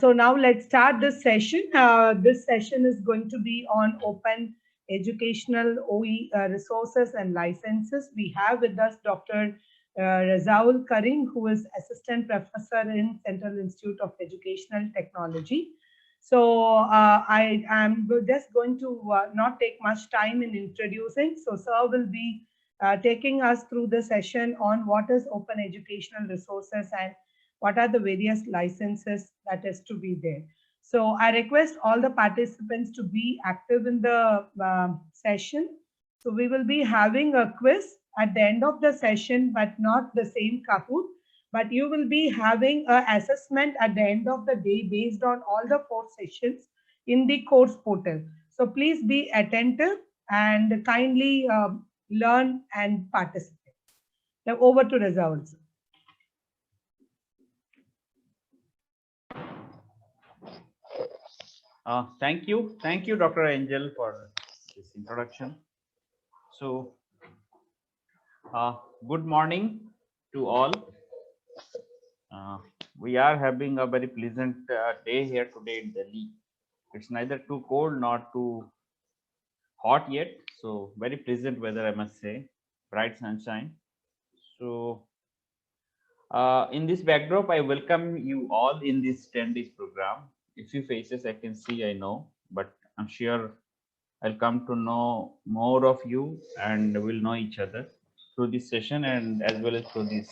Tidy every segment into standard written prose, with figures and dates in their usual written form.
So now let's start this session. This session is going to be on open educational OE resources and licenses. We have with us Dr. Razaul Karim, who is Assistant Professor in Central Institute of Educational Technology. So I am just going to not take much time in introducing. So sir will be taking us through the session on what is open educational resources and what are the various licenses that is to be there. So I request all the participants to be active in the session. So we will be having a quiz at the end of the session, but not the same Kahoot, but you will be having an assessment at the end of the day based on all the 4 sessions in the course portal. So please be attentive and kindly learn and participate. Now over to results. Thank you, Dr. Angel, for this introduction. So, good morning to all. We are having a very pleasant day here today in Delhi. It's neither too cold nor too hot yet, so very pleasant weather, I must say. Bright sunshine. So, in this backdrop, I welcome you all in this 10 days program. A few faces I can see, I know, but I'm sure I'll come to know more of you and we'll know each other through this session and as well as through these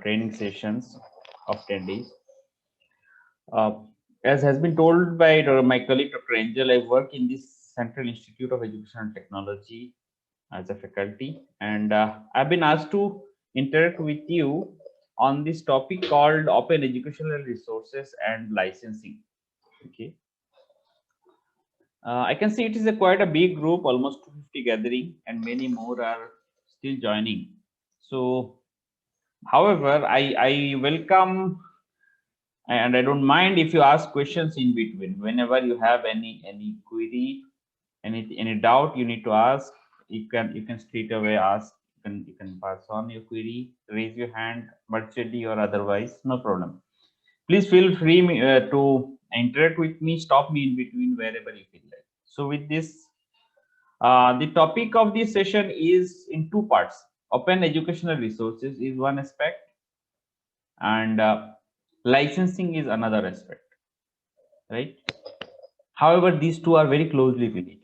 training sessions of 10 days. Uh, as has been told by my colleague Dr. Angel, I work in this Central Institute of Education and Technology as a faculty, and I've been asked to interact with you on this topic called open educational resources and licensing. Okay. I can see it is quite a big group, almost 250 gathering, and many more are still joining. So, however, I welcome and I don't mind if you ask questions in between. Whenever you have any query, any doubt you need to ask, you can straight away ask. You can pass on your query, raise your hand virtually or otherwise, no problem. Please feel free to interact with me, stop me in between wherever you feel like. So with this, the topic of this session is in two parts. Open educational resources is one aspect, and licensing is another aspect, right? However, these two are very closely related.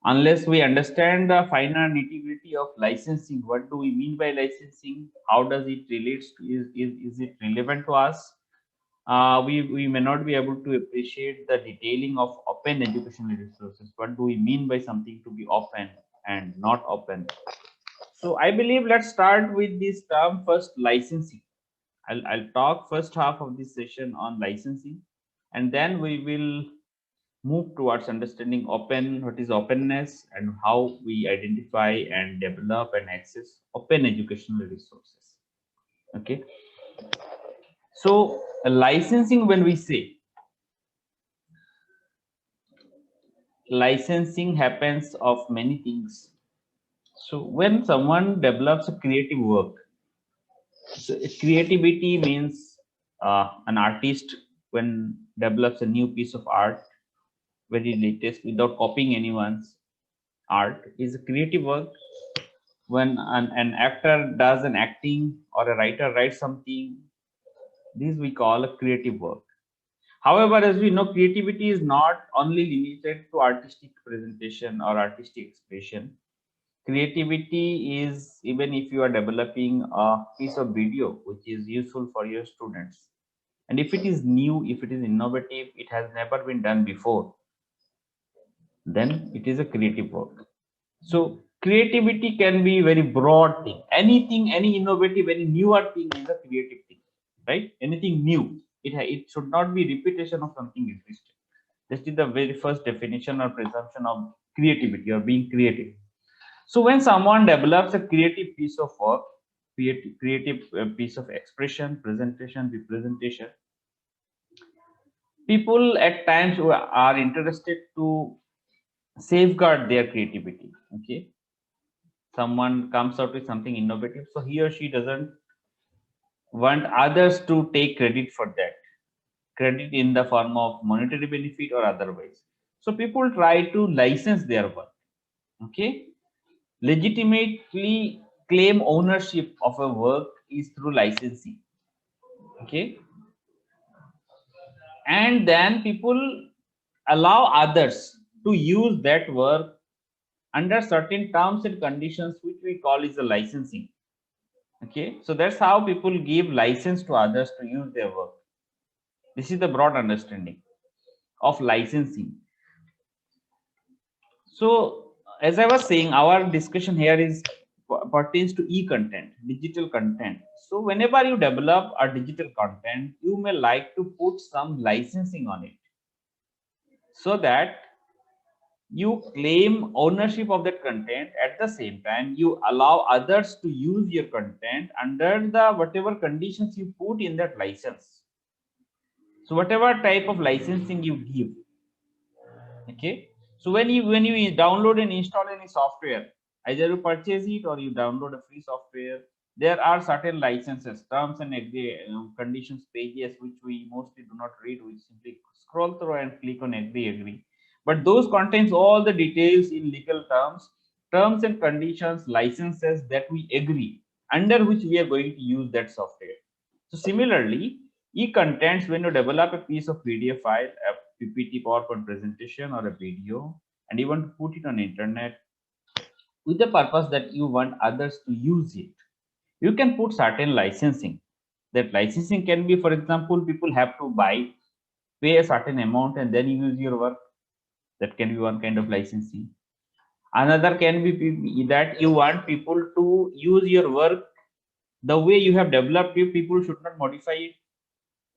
Unless we understand the finer nitty-gritty of licensing, what do we mean by licensing? How does it relate to, is it relevant to us? We may not be able to appreciate the detailing of open educational resources. What do we mean by something to be open and not open? So I believe let's start with this term first, licensing. I'll talk first half of this session on licensing, and then we will move towards understanding open, what is openness, and how we identify and develop and access open educational resources. Okay. So licensing, when we say licensing happens of many things. So when someone develops a creative work, so creativity means an artist when develops a new piece of art, very latest, without copying anyone's art, is a creative work. When an actor does an acting or a writer writes something, this we call a creative work. However, as we know, creativity is not only limited to artistic presentation or artistic expression. Creativity is even if you are developing a piece of video which is useful for your students. And if it is new, if it is innovative, it has never been done before, then it is a creative work. So creativity can be very broad thing. Anything, any innovative, any newer thing is a creative thing, right? Anything new. It should not be repetition of something existing. This is the very first definition or presumption of creativity or being creative. So when someone develops a creative piece of work, creative piece of expression, presentation, representation, people at times who are interested to safeguard their creativity. Okay, someone comes out with something innovative, so he or she doesn't want others to take credit for that. credit in the form of monetary benefit or otherwise. So people try to license their work. Okay, legitimately claim ownership of a work is through licensing. Okay, and then people allow others to use that work under certain terms and conditions, which we call is the licensing. Okay, so that's how people give license to others to use their work. This is the broad understanding of licensing. So as I was saying, our discussion here is pertains to e-content, digital content. So whenever you develop a digital content, you may like to put some licensing on it, so that you claim ownership of that content. At the same time, you allow others to use your content under the whatever conditions you put in that license. So whatever type of licensing you give. Okay, so when you download and install any software, either you purchase it or you download a free software, there are certain licenses, terms and conditions pages, which we mostly do not read. We simply scroll through and click on agree, but those contains all the details in legal terms and conditions, licenses that we agree, under which we are going to use that software. So similarly, e-contents, when you develop a piece of PDF file, a PPT, PowerPoint presentation, or a video, and you want to put it on internet with the purpose that you want others to use it, you can put certain licensing. That licensing can be, for example, people have to pay a certain amount, and then you use your work. That can be one kind of licensing. Another can be that you want people to use your work the way you have developed it. People should not modify it.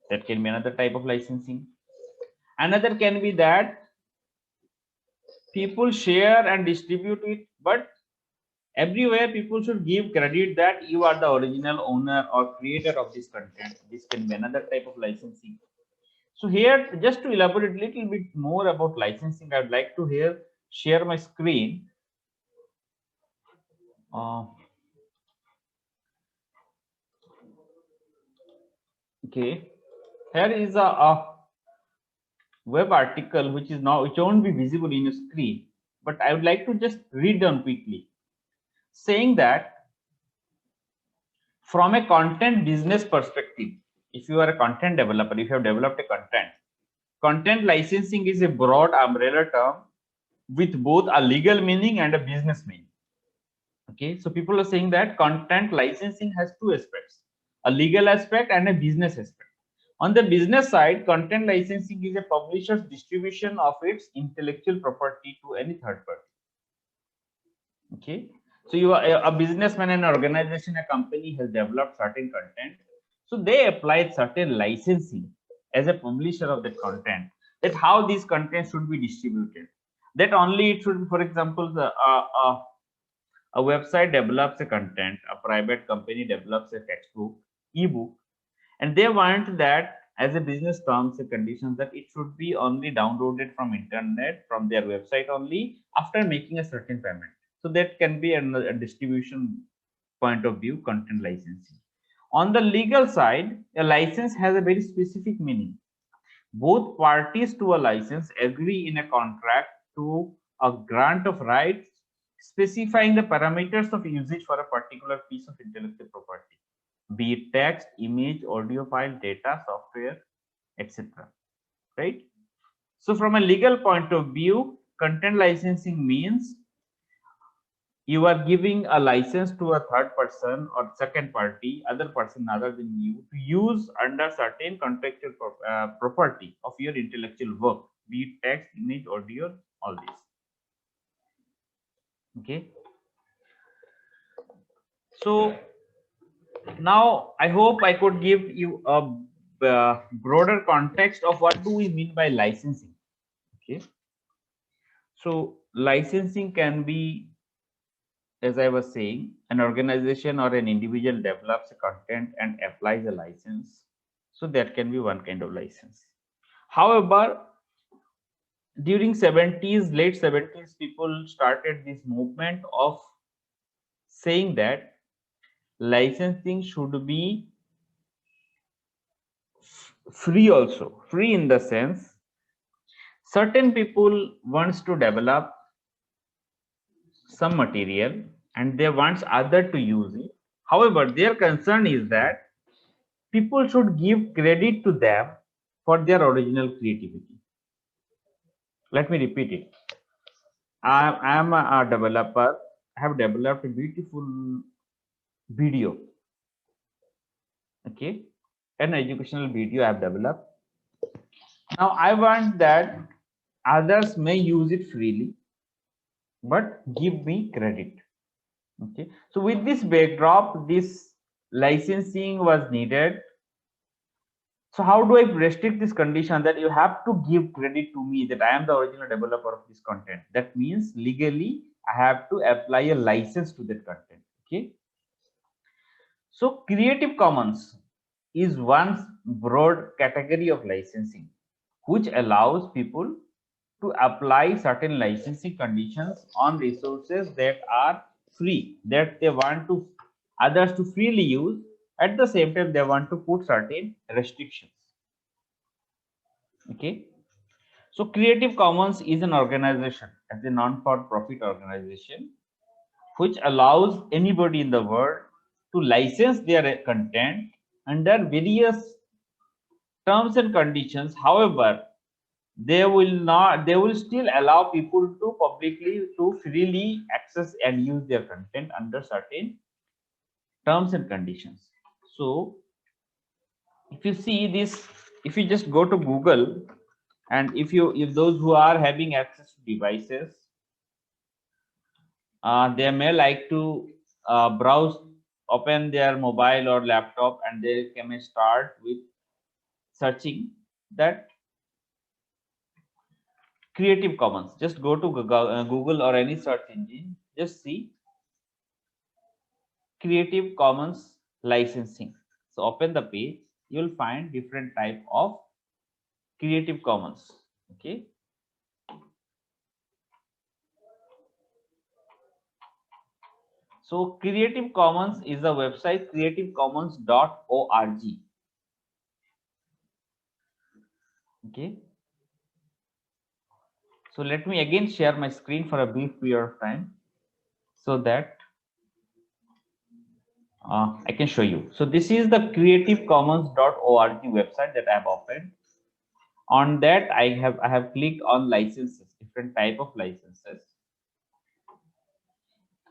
That can be another type of licensing. Another can be that people share and distribute it, but everywhere people should give credit that you are the original owner or creator of this content. This can be another type of licensing. So here, just to elaborate a little bit more about licensing, I would like to here share my screen. Okay, here is a web article which won't be visible in your screen, but I would like to just read down quickly, saying that from a content business perspective, if you are a content developer, if you have developed a content licensing is a broad umbrella term with both a legal meaning and a business meaning. Okay, so people are saying that content licensing has two aspects, a legal aspect and a business aspect. On the business side, content licensing is a publisher's distribution of its intellectual property to any third party. Okay, so you are a businessman, an organization, a company has developed certain content, so they applied certain licensing as a publisher of that content, that how these content should be distributed, that only it should, for example, a website develops a content, a private company develops a textbook, ebook, and they want that as a business terms and conditions that it should be only downloaded from internet, from their website only, after making a certain payment. So that can be a distribution point of view, content licensing. On the legal side, a license has a very specific meaning. Both parties to a license agree in a contract to a grant of rights specifying the parameters of usage for a particular piece of intellectual property, be it text, image, audio file, data, software, etc. Right? So from a legal point of view, content licensing means you are giving a license to a third person or second party, other person other than you, to use under certain contractual property of your intellectual work, be it text, image, audio, all this. Okay. So now I hope I could give you a broader context of what do we mean by licensing. Okay. So licensing can be, as I was saying, an organization or an individual develops a content and applies a license. So that can be one kind of license. However, during 70s, late 70s, people started this movement of saying that licensing should be free also. Free in the sense certain people wants to develop some material and they wants other to use it. However, their concern is that people should give credit to them for their original creativity. Let me repeat it. I am a developer. I have developed a beautiful video. Okay, an educational video I have developed. Now I want that others may use it freely, but give me credit. Okay, so with this backdrop, this licensing was needed. So how do I restrict this condition that you have to give credit to me that I am the original developer of this content? That means legally I have to apply a license to that content. Okay. So Creative Commons is one broad category of licensing, which allows people to apply certain licensing conditions on resources that are free, that they want to others to freely use. At the same time, they want to put certain restrictions. Okay. So Creative Commons is an organization, as a non-for-profit organization, which allows anybody in the world to license their content under various terms and conditions. However, they will still allow people to publicly to freely access and use their content under certain terms and conditions. So if you see this, if you just go to Google, and if those who are having access to devices, they may like to browse, open their mobile or laptop, and they can start with searching that Creative Commons. Just go to Google or any search engine, just see Creative Commons licensing. So open the page, you will find different type of Creative Commons. Okay. So Creative Commons is a website, creativecommons.org. Okay. So let me again share my screen for a brief period of time so that I can show you. So this is the creativecommons.org website that I have opened. On that, I have clicked on licenses, different type of licenses.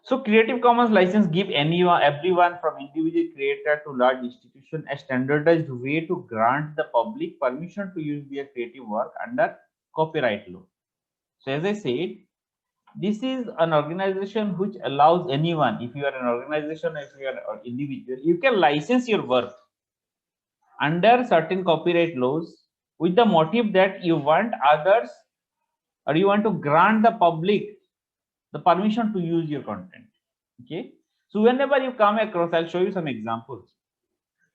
So Creative Commons license give everyone from individual creator to large institution a standardized way to grant the public permission to use their creative work under copyright law. So as I said, this is an organization which allows anyone, if you are an organization, if you are an individual, you can license your work under certain copyright laws with the motive that you want others, or you want to grant the public the permission to use your content. Okay, so whenever you come across, I'll show you some examples.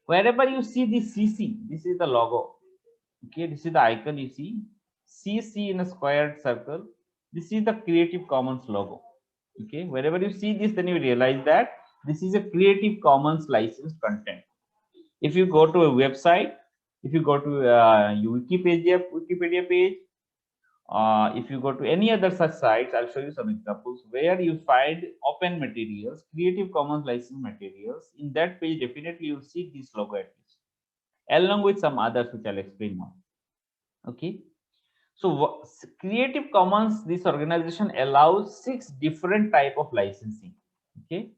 Wherever you see this CC, this is the logo. Okay, this is the icon you see, CC in a squared circle. This is the Creative Commons logo. Okay, wherever you see this, then you realize that this is a Creative Commons licensed content. If you go to a website, if you go to Wikipedia page, if you go to any other such sites, I'll show you some examples where you find open materials, Creative Commons licensed materials. In that page, definitely you'll see this logo at least, along with some others which I'll explain now. Okay. So Creative Commons, this organization allows 6 different type of licensing. Okay.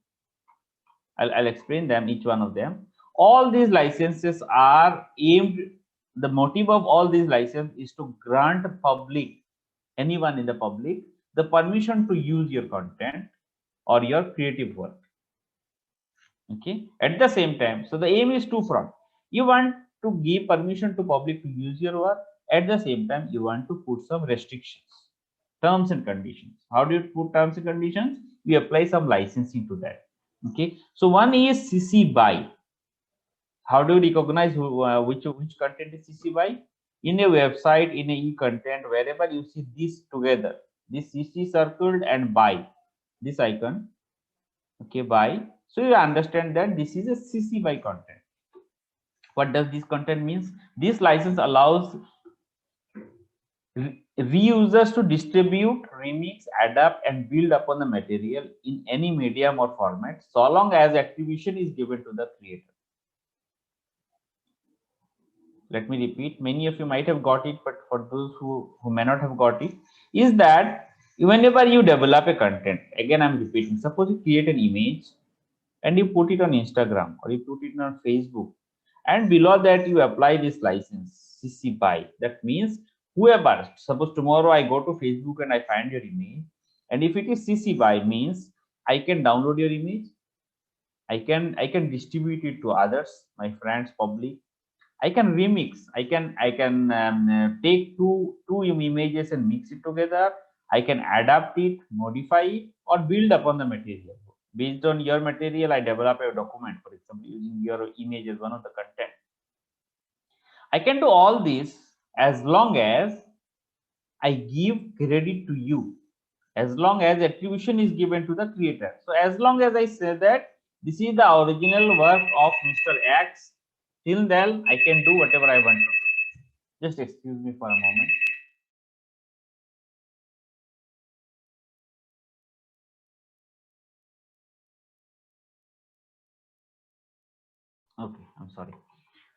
I'll explain them, each one of them. All these licenses are aimed, the motive of all these licenses is to grant public, anyone in the public, the permission to use your content or your creative work. Okay. At the same time, so the aim is two-pronged. You want to give permission to public to use your work. At the same time, you want to put some restrictions, terms and conditions. How do you put terms and conditions? We apply some licensing to that. Okay. So one is CC BY. How do you recognize which content is CC BY? In a website, in a e-content, wherever you see this together, this CC circled and BY, this icon, okay, BY. So you understand that this is a CC BY content. What does this content means? This license allows reusers to distribute, remix, adapt, and build upon the material in any medium or format, so long as attribution is given to the creator. Let me repeat, many of you might have got it, but for those who may not have got it, is that whenever you develop a content, again I'm repeating, suppose you create an image and you put it on Instagram or you put it on Facebook, and below that you apply this license CC BY. That means whoever, suppose tomorrow I go to Facebook and I find your image, and if it is CC BY, means I can download your image, I can distribute it to others, my friends, public. I can remix. I can take two images and mix it together. I can adapt it, modify it, or build upon the material. Based on your material, I develop a document, for example, using your image as one of the content. I can do all this as long as I give credit to you, as long as attribution is given to the creator. So as long as I say that this is the original work of Mr. X, till then I can do whatever I want to do. Just excuse me for a moment. Okay, I'm sorry.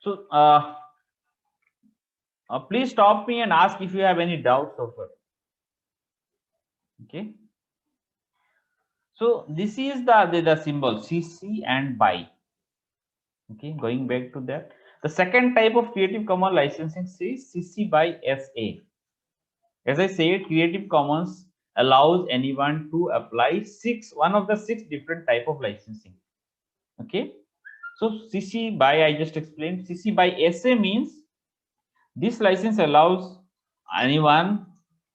So please stop me and ask if you have any doubts so far. Okay. So this is the symbol CC and BY. Okay, going back to that. The second type of Creative Commons licensing is CC BY SA. As I said, Creative Commons allows anyone to apply one of the six different type of licensing. Okay. So CC BY, I just explained. CC BY SA means this license allows anyone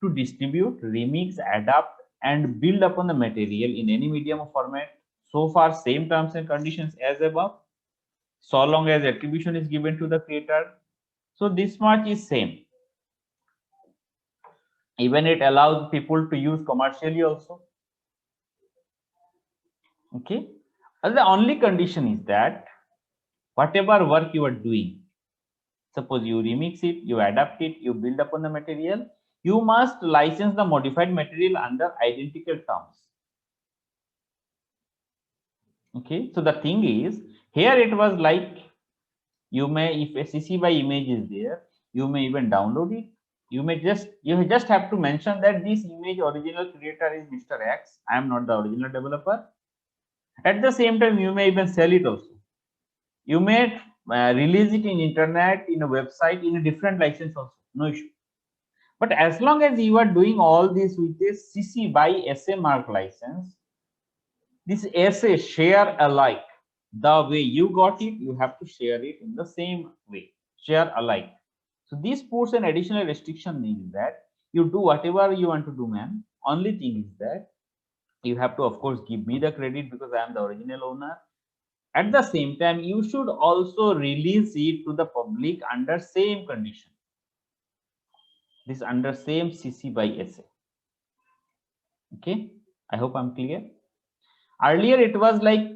to distribute, remix, adapt, and build upon the material in any medium or format. So far, same terms and conditions as above, so long as attribution is given to the creator. So this much is same. Even it allows people to use commercially also. Okay. And the only condition is that whatever work you are doing, suppose you remix it, you adapt it, you build upon the material, you must license the modified material under identical terms. Okay. So the thing is, here it was like, you may, if a CC BY image is there, you may even download it. You just have to mention that this image original creator is Mr. X. I am not the original developer. At the same time, you may even sell it also. You may release it in internet, in a website, in a different license also, no issue. But as long as you are doing all this with this CC BY SA mark license, this SA share alike, the way you got it, you have to share it in the same way, share alike. So this puts an additional restriction in that you do whatever you want to do, man. Only thing is that you have to, of course, give me the credit because I am the original owner. At the same time, you should also release it to the public under same condition. This under same CC BY SA. Okay, I hope I'm clear. Earlier it was like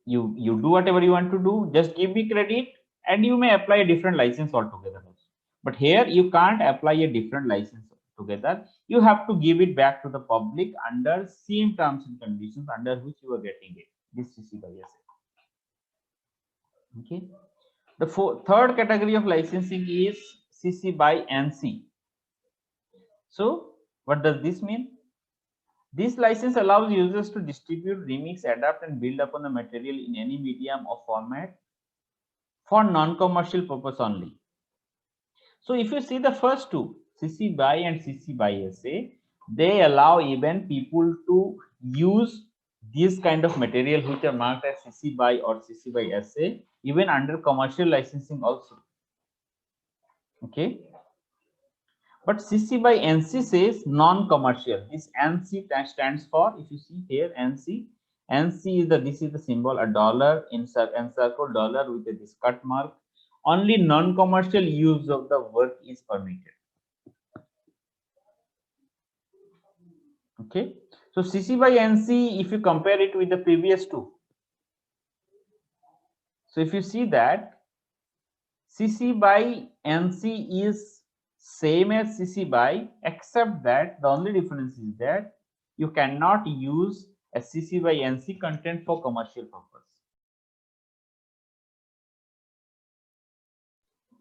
you do whatever you want to do, just give me credit, and you may apply a different license altogether. But here you can't apply a different license together. You have to give it back to the public under same terms and conditions under which you are getting it. This CC BY SA. Okay. The third category of licensing is CC BY NC. So what does this mean? This license allows users to distribute, remix, adapt, and build upon the material in any medium or format for non-commercial purpose only. So if you see the first two, CC BY and CC BY SA, they allow even people to use this kind of material which are marked as CC BY or CC BY SA even under commercial licensing also. Okay. But CC BY NC says non-commercial. This NC stands for, if you see here, NC. NC is this is the symbol, a dollar encircled dollar with this cut mark. Only non-commercial use of the work is permitted. Okay. So CC BY NC, if you compare it with the previous two. So if you see that CC by NC is same as CC by, except that the only difference is that you cannot use a CC by NC content for commercial purpose.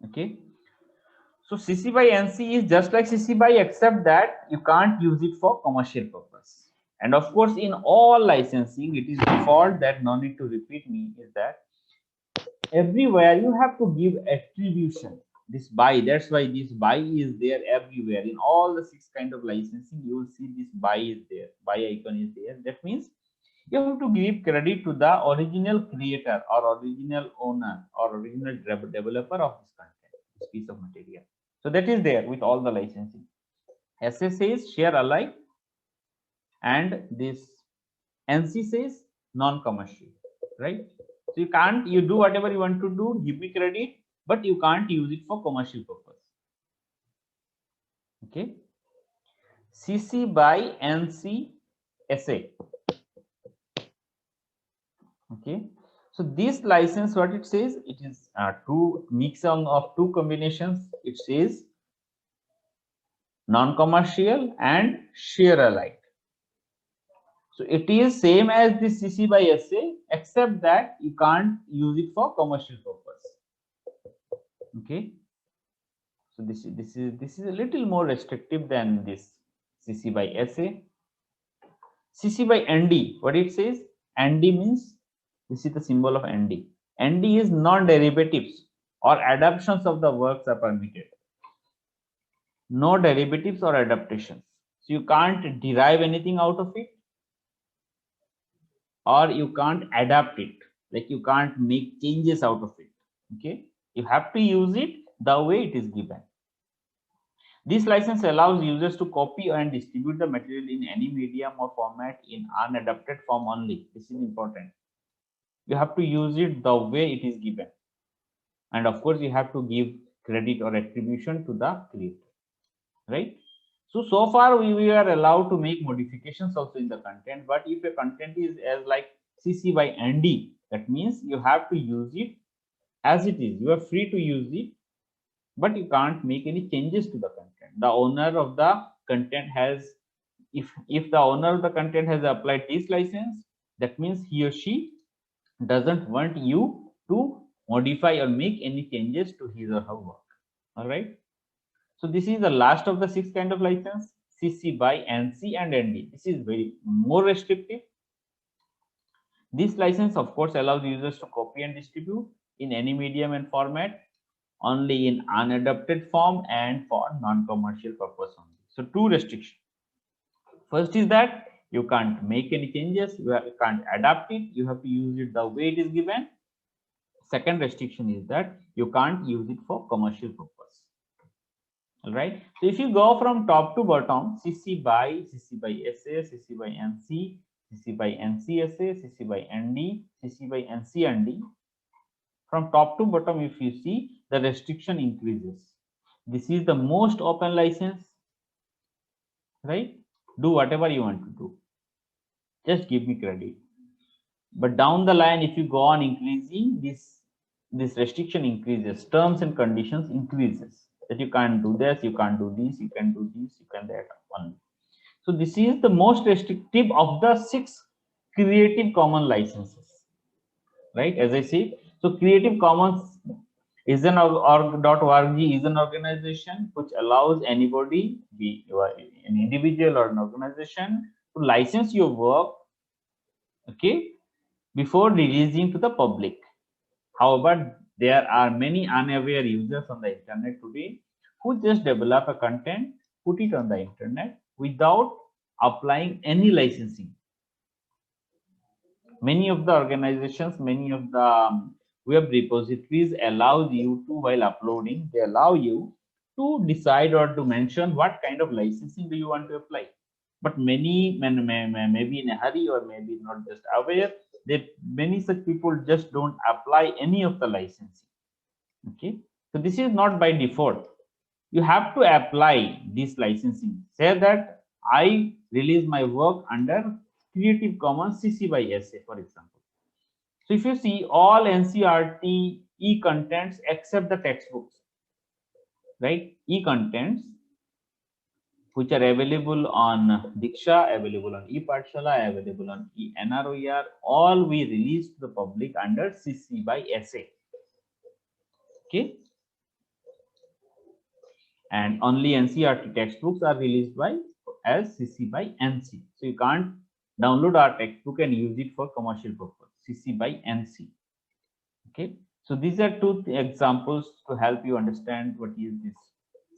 Okay. So CC by NC is just like CC by, except that you can't use it for commercial purpose. And of course, in all licensing, it is default that no need to repeat me is that everywhere you have to give attribution. This by, that's why this by is there everywhere. In all the 6 kind of licensing, you will see this by is there, by icon is there. That means you have to give credit to the original creator or original owner or original developer of this content, this piece of material. So that is there with all the licensing. SA says share alike, and this NC says non-commercial, right? So you do whatever you want to do, give me credit, but you can't use it for commercial purpose. Okay. CC by NC SA. Okay. So this license, what it says, it is two mixing of two combinations. It says non-commercial and share alike. So it is same as the CC by SA, except that you can't use it for commercial purpose. Okay. So this is a little more restrictive than this CC by SA. CC by ND, what it says? ND means, this is the symbol of ND. ND is non-derivatives or adaptations of the works are permitted. No derivatives or adaptations. So you can't derive anything out of it, or you can't adapt it, like you can't make changes out of it. Okay, you have to use it the way it is given. This license allows users to copy and distribute the material in any medium or format in unadapted form only. This is important. You have to use it the way it is given, and of course you have to give credit or attribution to the creator, right? So far we are allowed to make modifications also in the content, but if a content is as like CC by ND, that means you have to use it as it is. You are free to use it, but you can't make any changes to the content. The owner of the content has, if the owner of the content has applied this license, that means he or she doesn't want you to modify or make any changes to his or her work. All right. So this is the last of the 6 kind of license, CC by NC and ND. This is very more restrictive. This license, of course, allows users to copy and distribute in any medium and format, only in unadapted form and for non-commercial purpose only. So 2 restrictions. First is that you can't make any changes, you can't adapt it, you have to use it the way it is given. Second restriction is that you can't use it for commercial purpose. All right. So if you go from top to bottom, CC by SA, CC by NC, CC by NC SA, CC by ND, CC by NC ND. From top to bottom, if you see, the restriction increases. This is the most open license, right? Do whatever you want to do. Just give me credit. But down the line, if you go on increasing, this restriction increases, terms and conditions increases, that you can't do this, you can't do this, you can do this, you can that only. So this is the most restrictive of the 6 Creative Commons licenses, right? As I said, so Creative Commons is an org.org is an organization which allows anybody, be an individual or an organization, to license your work, okay, before releasing to the public. However, there are many unaware users on the internet today who just develop a content, put it on the internet without applying any licensing. Many of the organizations, many of the web repositories allows you to, while uploading, they allow you to decide or to mention what kind of licensing do you want to apply. But many maybe in a hurry or maybe not just aware, that many such people just don't apply any of the licensing. Okay, so this is not by default. You have to apply this licensing. Say that I release my work under Creative Commons CC by SA, for example. So if you see, all NCERT e-contents except the textbooks, right? E-contents which are available on Diksha, available on ePathshala, available on eNROER, all we release to the public under CC by SA. Okay. And only NCERT textbooks are released by as CC by NC. So you can't download our textbook and use it for commercial purpose. CC by NC. Okay. So these are two examples to help you understand what is this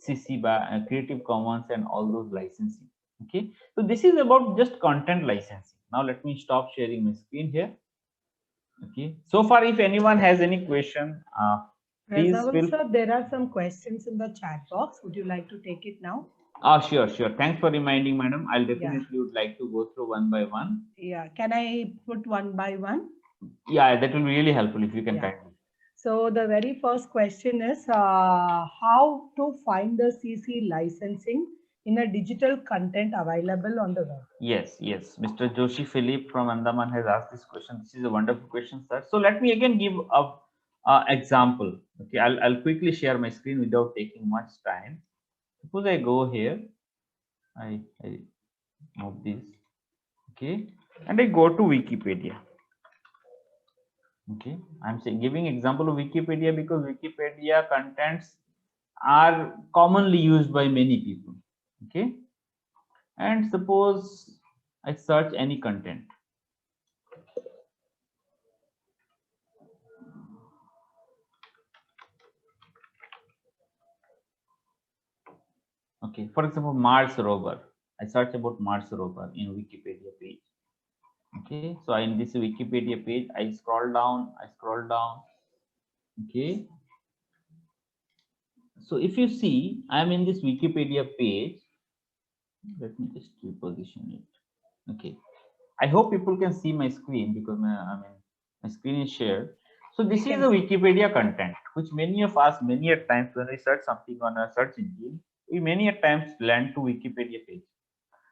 CC by Creative Commons and all those licensing. Okay. So this is about just content licensing. Now let me stop sharing my screen here. Okay. So far, if anyone has any question, please Razaul sir, there are some questions in the chat box. Would you like to take it now? Sure. Thanks for reminding, madam. I'll definitely would like to go through one by one. Yeah. Can I put one by one? Yeah, that will be really helpful if you can kindly. So the very first question is how to find the CC licensing in a digital content available on the web. Yes. Mr. Joshi Philip from Andaman has asked this question. This is a wonderful question, sir. So let me again give a example. Okay, I'll quickly share my screen without taking much time. Suppose I go here, I move this, okay, and I go to Wikipedia. Okay, I'm saying giving example of Wikipedia because Wikipedia contents are commonly used by many people. Okay, and suppose I search any content. Okay, for example, Mars rover. I search about Mars rover in Wikipedia page. Okay, so in this Wikipedia page, I scroll down. Okay, so if you see, I'm in this Wikipedia page. Let me just reposition it. Okay, I hope people can see my screen because my screen is shared. So this is a Wikipedia content, which many of us, many a times when we search something on a search engine, we many a times land to Wikipedia page.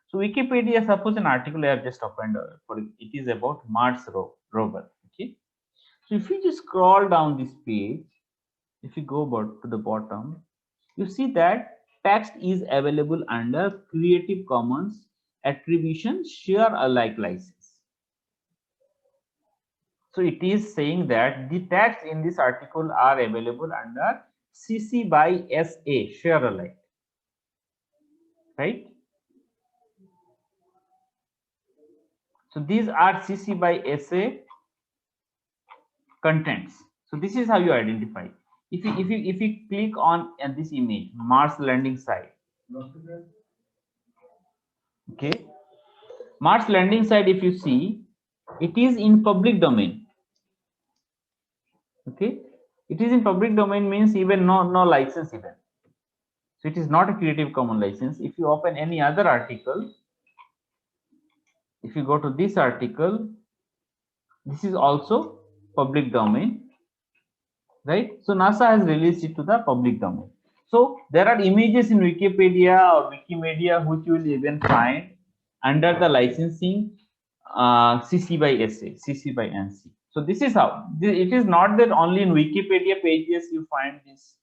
So Wikipedia, suppose an article I have just opened for it is about Mars rover. Okay, so if you just scroll down this page, if you go about to the bottom, you see that text is available under Creative Commons Attribution Share Alike license. So it is saying that the text in this article are available under CC by SA Share Alike, right? So these are CC by SA contents. So this is how you identify. If you click on this image, Mars landing site. Okay, Mars landing site, if you see, it is in public domain. Okay, it is in public domain means even no license even. So it is not a Creative Commons license. If you open any other article, if you go to this article, this is also public domain, right? So NASA has released it to the public domain. So there are images in Wikipedia or Wikimedia which you will even find under the licensing CC by SA, CC by NC. So this is how it is not that only in Wikipedia pages you find this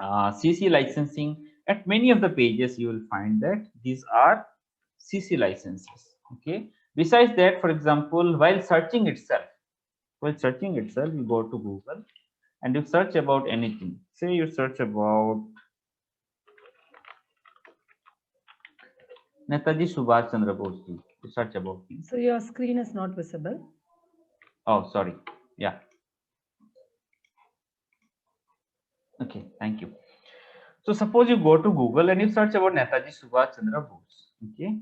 CC licensing. At many of the pages you will find that these are CC licenses. Okay. Besides that, for example, while searching itself, you go to Google and you search about anything. Say you search about Netaji Subhash Chandra Bose. You search about him. So your screen is not visible. Oh, sorry. Yeah. Okay, thank you. So suppose you go to Google and you search about Netaji Subhash Chandra Bose. Okay.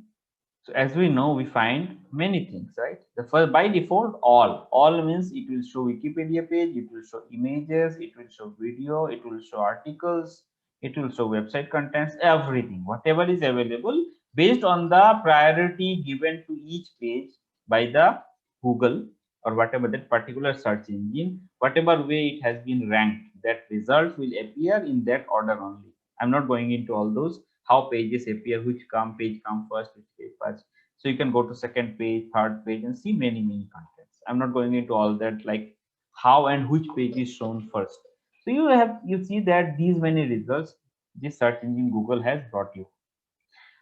So as we know, we find many things, right? The first, by default, all means it will show Wikipedia page, it will show images, it will show video, it will show articles, it will show website contents, everything, whatever is available based on the priority given to each page by the Google or whatever that particular search engine, whatever way it has been ranked, that results will appear in that order only. I'm not going into all those how pages appear, which page come first, which page first. So you can go to second page, third page and see many contents. I'm not going into all that, like how and which page is shown first. So you see that these many results this search engine Google has brought you.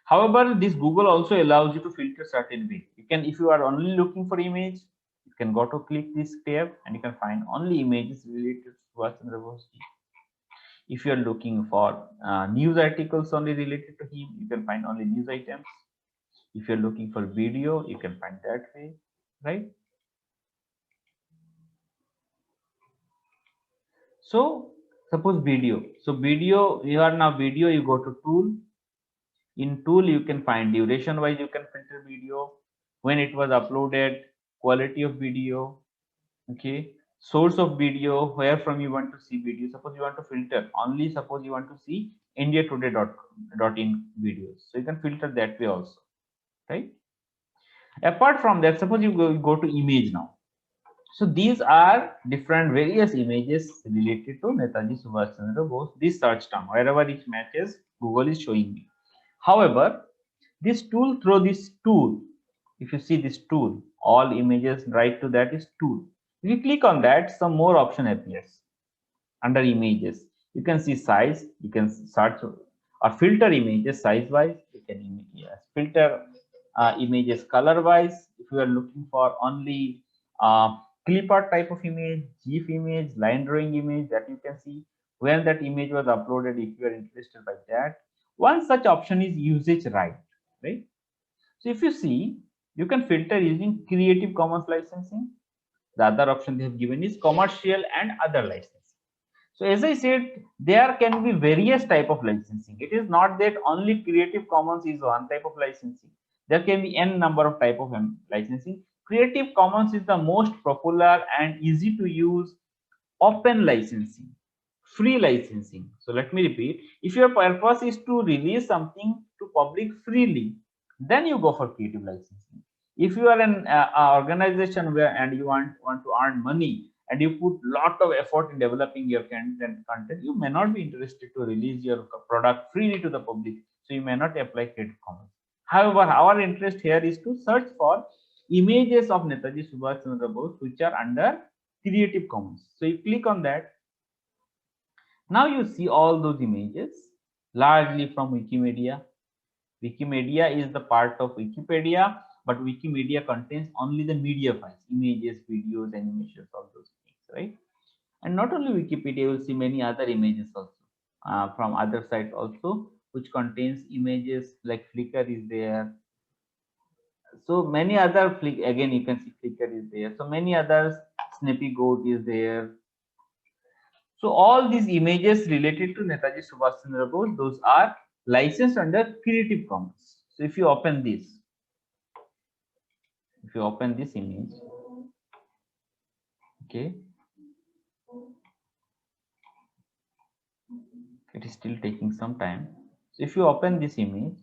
However, this Google also allows you to filter certain way. You can, if you are only looking for image, you can go to click this tab and you can find only images related to Subhash Chandra Bose. If you are looking for news articles only related to him, you can find only news items. If you're looking for video, you can find that way, right? So suppose video. So video, you are now video, you go to tool. In tool, you can find duration wise, you can filter video, when it was uploaded, quality of video, okay, source of video, where from you want to see video. Suppose you want to filter only, suppose you want to see indiatoday.in videos. So you can filter that way also, right? Apart from that, suppose you go to image now. So these are different various images related to Netaji Subhash Chandra Bose, this search term, wherever it matches, Google is showing me. However, this tool, through this tool, if you see this tool, all images, right to that is tool. If you click on that, some more option appears under images. You can see size, you can search or filter images size wise, you can filter images color wise. If you are looking for only clip art type of image, GIF image, line drawing image, that you can see when that image was uploaded if you are interested by that. One such option is usage right? So if you see, you can filter using Creative Commons licensing. The other option they have given is commercial and other licensing. So as I said, there can be various type of licensing. It is not that only Creative Commons is one type of licensing. There can be n number of type of licensing. Creative Commons is the most popular and easy to use open licensing, free licensing. So let me repeat, if your purpose is to release something to public freely, then you go for creative licensing. If you are an organization where and you want to earn money and you put lot of effort in developing your content, you may not be interested to release your product freely to the public, so you may not apply Creative Commons. However, our interest here is to search for images of Netaji Subhash Chandra Bose which are under Creative Commons. So you click on that. Now you see all those images largely from Wikimedia. Wikimedia is the part of Wikipedia, but Wikimedia contains only the media files, images, videos, animations, all those things, right? And not only Wikipedia, you will see many other images also from other sites also, which contains images like Flickr is there. So many other again you can see Flickr is there. So many others, Snappy Goat is there. So all these images related to Netaji Subhash Chandra Bose, those are licensed under Creative Commons. So if you open this, image, okay, it is still taking some time. So if you open this image,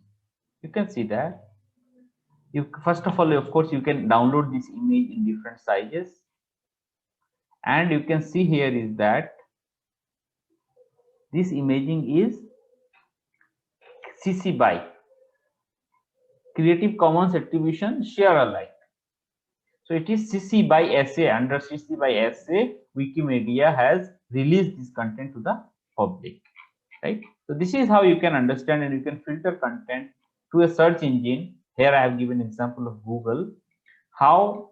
you can see that you first of all, of course, you can download this image in different sizes, and you can see here is that this imaging is CC BY, Creative Commons Attribution Share Alike. So it is CC BY SA. Under CC BY SA, Wikimedia has released this content to the public, right? So this is how you can understand and you can filter content to a search engine. Here I have given example of Google, how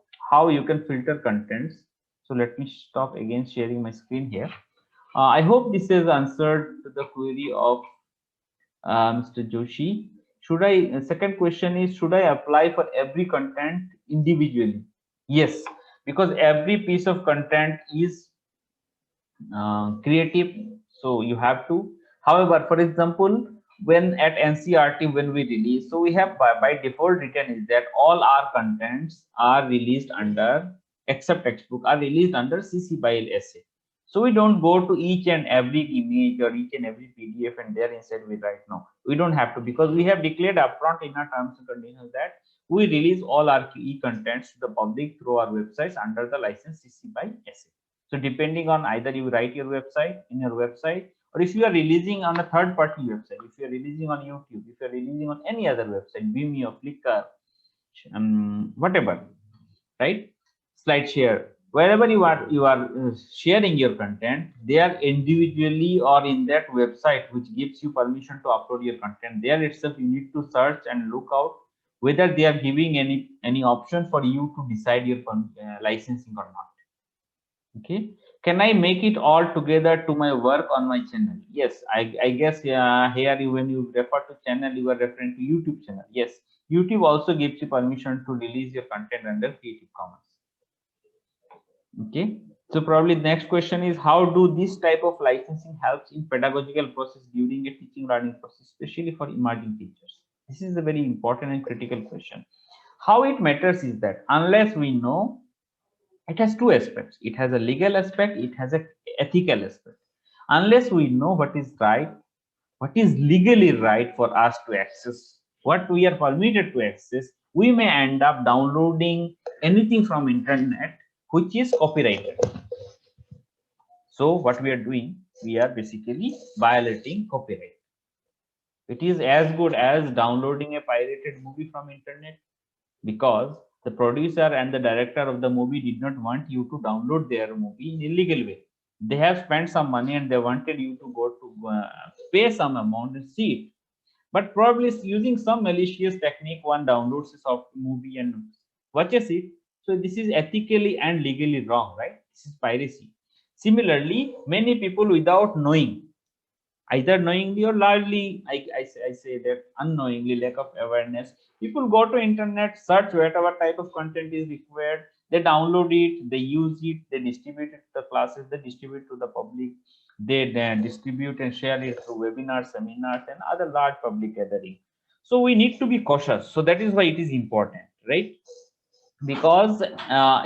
you can filter contents. So let me stop again sharing my screen here. I hope this has answered the query of Mr. Joshi. Should I, second question is, should I apply for every content individually? Yes, because every piece of content is creative, so you have to. However, for example, when at NCERT, when we release, so we have by default written is that all our contents are released under, except textbook, are released under CC BY SA. So we don't go to each and every image or each and every PDF and there inside we write no. We don't have to, because we have declared upfront in our terms and conditions that we release all our e-contents to the public through our websites under the license CC BY SA. So depending on either you write your website in your website, or if you are releasing on a third-party website, if you are releasing on YouTube, if you are releasing on any other website, Vimeo, Flickr, whatever, right? SlideShare. wherever you are sharing your content, they are individually or in that website which gives you permission to upload your content. There itself you need to search and look out whether they are giving any option for you to decide your licensing or not. Okay, can I make it all together to my work on my channel? Yes, I guess here when you refer to channel, you are referring to YouTube channel. Yes, YouTube also gives you permission to release your content under Creative Commons. Okay, so probably the next question is, how do this type of licensing helps in pedagogical process during a teaching learning process, especially for emerging teachers? This is a very important and critical question. How it matters is that unless we know, it has two aspects. It has a legal aspect, it has a ethical aspect. Unless we know what is right, what is legally right for us to access, what we are permitted to access, we may end up downloading anything from internet which is copyrighted. So what we are doing, we are basically violating copyright. It is as good as downloading a pirated movie from internet, because the producer and the director of the movie did not want you to download their movie in illegal way. They have spent some money and they wanted you to go to pay some amount and see it. But probably using some malicious technique, one downloads a soft movie and watches it. So this is ethically and legally wrong, right? This is piracy. Similarly, many people without knowing, either knowingly or largely, I say that unknowingly, lack of awareness, people go to internet, search whatever type of content is required, they download it, they use it, they distribute it to the classes, they distribute to the public, they distribute and share it through webinars, seminars, and other large public gathering. So we need to be cautious. So that is why it is important, right? Because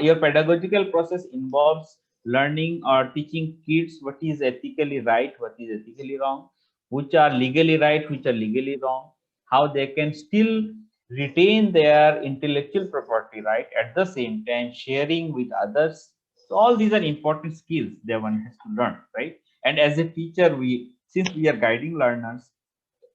your pedagogical process involves learning or teaching kids what is ethically right, what is ethically wrong, which are legally right, which are legally wrong, how they can still retain their intellectual property right, at the same time sharing with others. So all these are important skills that one has to learn, right? And as a teacher, we, since we are guiding learners,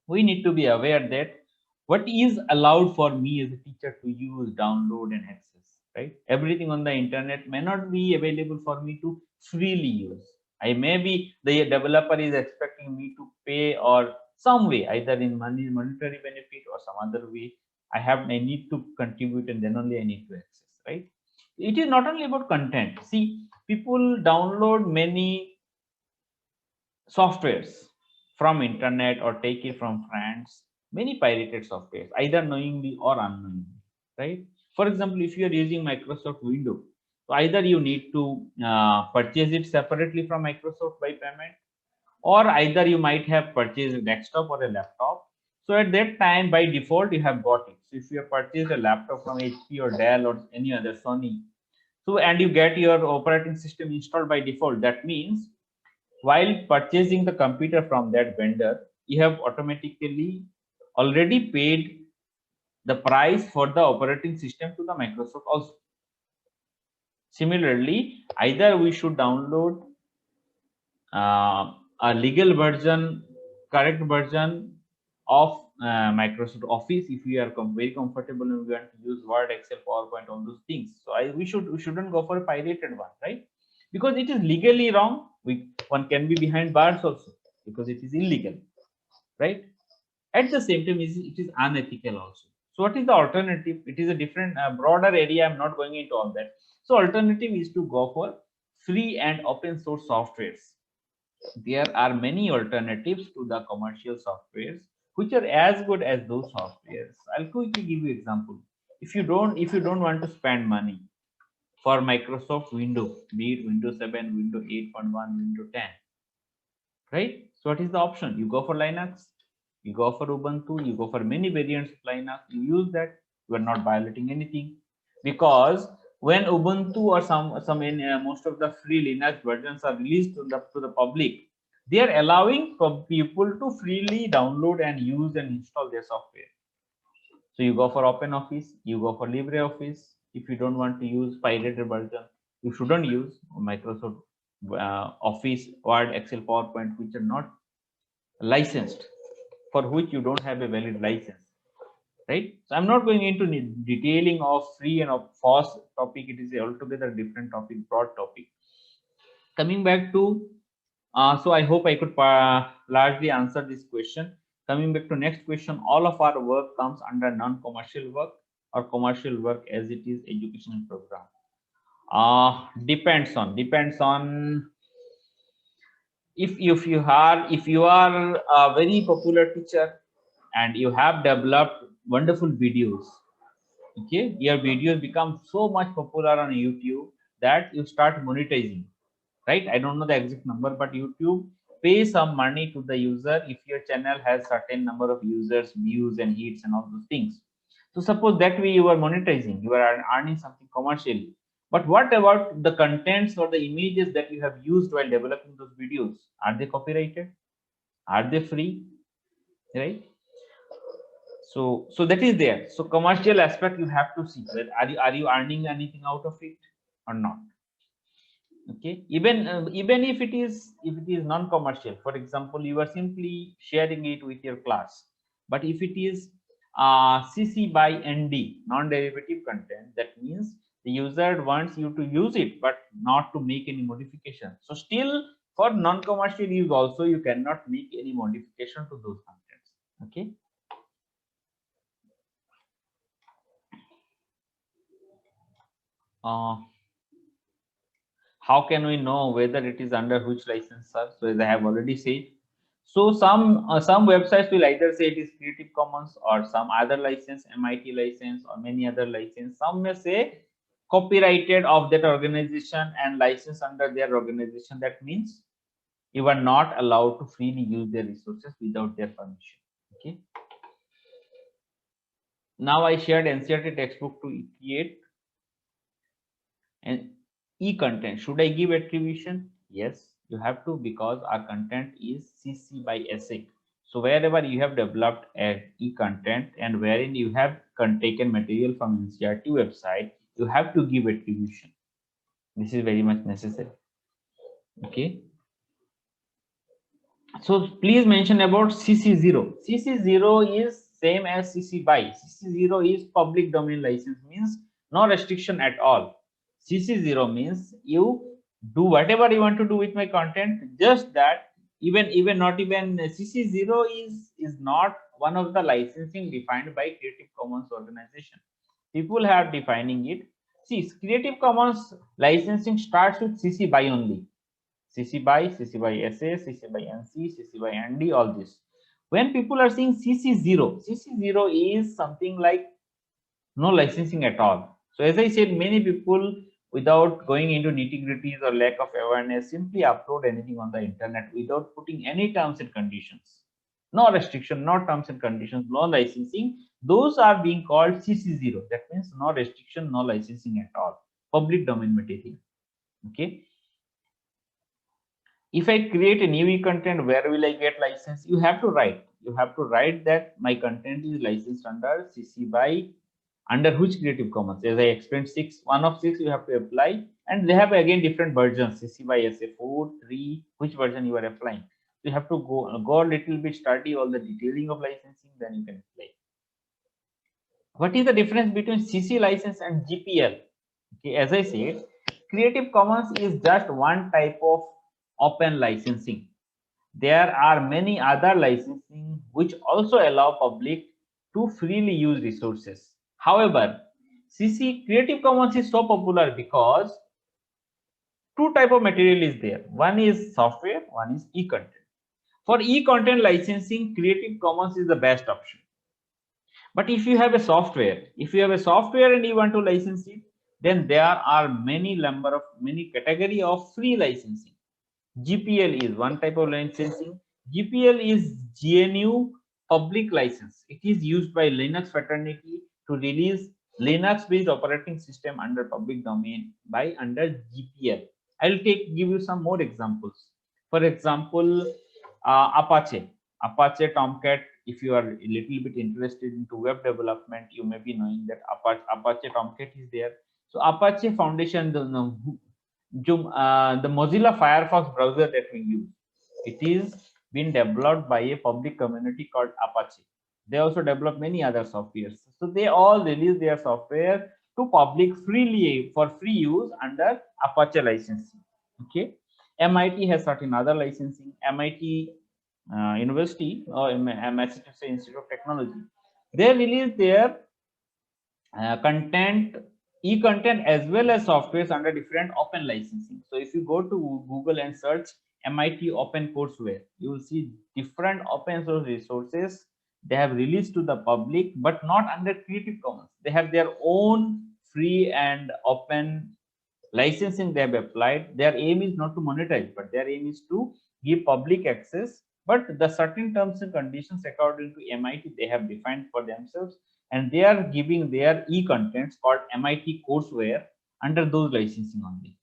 we need to be aware that what is allowed for me as a teacher to use, download, and access, right? Everything on the internet may not be available for me to freely use. I may be, the developer is expecting me to pay, or some way, either in money, monetary benefit, or some other way. I need to contribute, and then only I need to access, right? It is not only about content. See, people download many softwares from internet or take it from friends, many pirated softwares, either knowingly or unknowingly, right? For example, if you are using Microsoft Windows, so either you need to purchase it separately from Microsoft by payment, or either you might have purchased a desktop or a laptop. So at that time, by default, you have got it. So if you have purchased a laptop from HP or Dell or any other Sony, so and you get your operating system installed by default, that means while purchasing the computer from that vendor, you have automatically already paid the price for the operating system to the Microsoft also. Similarly, either we should download a legal version, correct version of Microsoft Office if we are very comfortable and we want to use Word, Excel, PowerPoint, all those things. So we shouldn't go for a pirated one, right? Because it is legally wrong. One can be behind bars also because it is illegal, right? At the same time, it is unethical also. So what is the alternative? It is a different broader area. I'm not going into all that. So alternative is to go for free and open source softwares. There are many alternatives to the commercial softwares which are as good as those softwares. I'll quickly give you example. If you don't want to spend money for Microsoft Windows, be it Windows 7, Windows 8.1, Windows 10, right? So what is the option? You go for Linux, you go for Ubuntu, you go for many variants of Linux, you use that, you are not violating anything. Because when Ubuntu or some in most of the free Linux versions are released to the public, they are allowing for people to freely download and use and install their software. So you go for OpenOffice, you go for LibreOffice. If you don't want to use pirated version, you shouldn't use Microsoft Office, Word, Excel, PowerPoint, which are not licensed, for which you don't have a valid license. right? So I'm not going into detailing of free and of false topic. It is altogether different topic, broad topic. Coming back to, so I hope I could largely answer this question. Coming back to next question, all of our work comes under non-commercial work or commercial work as it is educational program. Depends on if you are a very popular teacher and you have developed wonderful videos, okay, your videos become so much popular on YouTube that you start monetizing, right? I don't know the exact number, but YouTube pays some money to the user if your channel has certain number of users, views and hits and all those things. So suppose that way you are monetizing, you are earning something commercially. But what about the contents or the images that you have used while developing those videos? Are they copyrighted? Are they free? Right? So that is there. So commercial aspect you have to see that are you earning anything out of it or not? Okay, even if it is non-commercial, for example, you are simply sharing it with your class, but if it is CC by ND, non-derivative content, that means the user wants you to use it but not to make any modification. So still for non-commercial use also you cannot make any modification to those contents. Okay. How can we know whether it is under which license, sir? So as I have already said, so some websites will either say it is Creative Commons or some other license, MIT license or many other license. Some may say copyrighted of that organization and license under their organization. That means you are not allowed to freely use their resources without their permission. Okay. Now I shared NCERT textbook to create and e-content. Should I give attribution? Yes, you have to, because our content is CC by SA. So wherever you have developed a e-content and wherein you have taken material from NCERT website, you have to give attribution. This is very much necessary. Okay. So please mention about CC0. CC0 is same as CC BY. CC0 is public domain license, means no restriction at all. CC0 means you do whatever you want to do with my content, just that even not even CC0 is not one of the licensing defined by Creative Commons organization. People have defining it. See, Creative Commons licensing starts with CC BY only. CC BY, CC BY SA, CC BY NC, CC BY ND, all this. When people are saying CC0, CC0 is something like no licensing at all. So as I said, many people without going into nitty-gritties or lack of awareness simply upload anything on the internet without putting any terms and conditions. No restriction, no terms and conditions, no licensing. Those are being called CC0. That means no restriction, no licensing at all. Public domain material. Okay. If I create a new content, where will I get license? You have to write that my content is licensed under CC BY, under which Creative Commons. As I explained, one of six you have to apply, and they have again different versions, CC BY SA 4, 3, which version you are applying. So you have to go a little bit, study all the detailing of licensing, then you can apply. What is the difference between CC license and GPL? Okay, as I said, Creative Commons is just one type of open licensing. There are many other licensing which also allow public to freely use resources. However, CC Creative Commons is so popular because two type of material is there. One is software, one is e-content. For e-content licensing, Creative Commons is the best option. But if you have a software, and you want to license it, then there are many category of free licensing. GPL is one type of licensing. GPL is GNU public license. It is used by Linux fraternity to release Linux-based operating system under public domain by under GPL. I'll give you some more examples. For example, Apache Tomcat. If you are a little bit interested into web development, you may be knowing that Apache Tomcat is there. So Apache Foundation, the Mozilla Firefox browser that we use, it is been developed by a public community called Apache. They also develop many other softwares. So they all release their software to public freely for free use under Apache licensing. Okay. MIT has certain other licensing. MIT University or Massachusetts Institute of Technology, they release their content, e-content as well as softwares under different open licensing. So if you go to Google and search MIT Open Courseware, you will see different open source resources they have released to the public, but not under Creative Commons. They have their own free and open licensing they have applied. Their aim is not to monetize, but their aim is to give public access. But the certain terms and conditions according to MIT they have defined for themselves, and they are giving their e-contents called MIT courseware under those licensing only.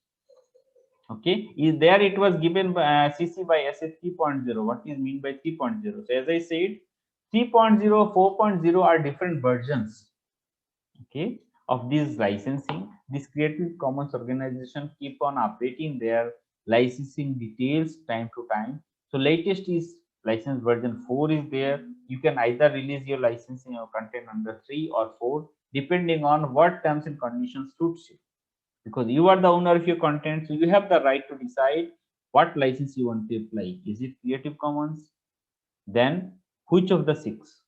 Okay, is there it was given by CC by SA 3.0. What is mean by 3.0? So as I said, 3.0, 4.0 are different versions. Okay, of this licensing. This Creative Commons organization keep on updating their licensing details time to time. So latest is license version 4 is there. You can either release your licensing or content under 3 or 4 depending on what terms and conditions suits you, because you are the owner of your content, so you have the right to decide what license you want to apply. Is it Creative Commons? Then which of the 6?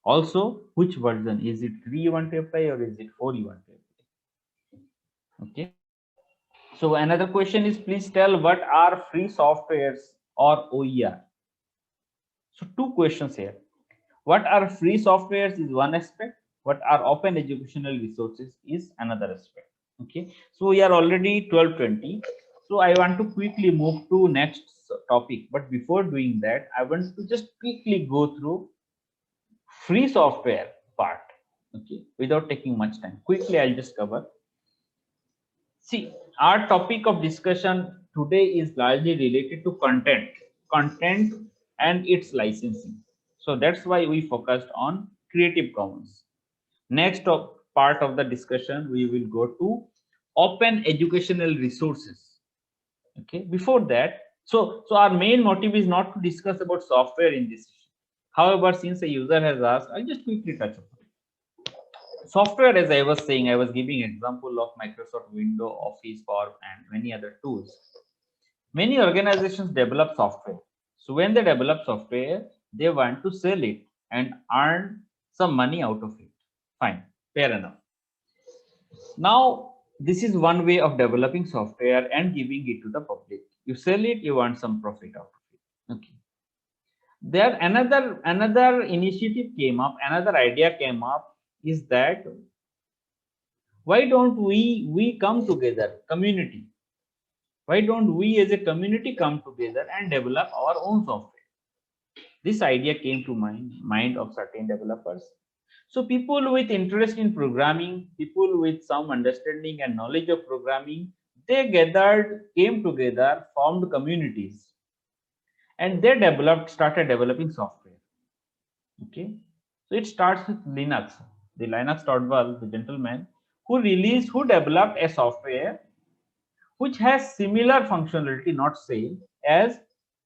Also, which version? Is it 3 you want to apply or is it 4 you want to apply? Okay. So another question is, please tell what are free softwares or OER? So two questions here. What are free softwares is one aspect. What are open educational resources is another aspect. Okay. So we are already 12:20. So I want to quickly move to next topic. But before doing that, I want to just quickly go through free software part, okay, without taking much time. Quickly I'll just cover. See, our topic of discussion today is largely related to content and its licensing. So that's why we focused on Creative Commons. Next part of the discussion, we will go to open educational resources. Okay, before that, so our main motive is not to discuss about software in this. However, since a user has asked, I'll just quickly touch upon it. Software, as I was saying, I was giving example of Microsoft Windows, Office, Power, and many other tools. Many organizations develop software. So when they develop software, they want to sell it and earn some money out of it. Fine, fair enough. Now, this is one way of developing software and giving it to the public. You sell it, you want some profit out of it. Okay. There another initiative came up, another idea came up, is that why don't we come together, community? Why don't we as a community come together and develop our own software? This idea came to mind of certain developers. So people with interest in programming, people with some understanding and knowledge of programming, they gathered, came together, formed communities, and they started developing software. Okay, so it starts with Linux. The Linus Torvalds, the gentleman who developed a software which has similar functionality, not same, as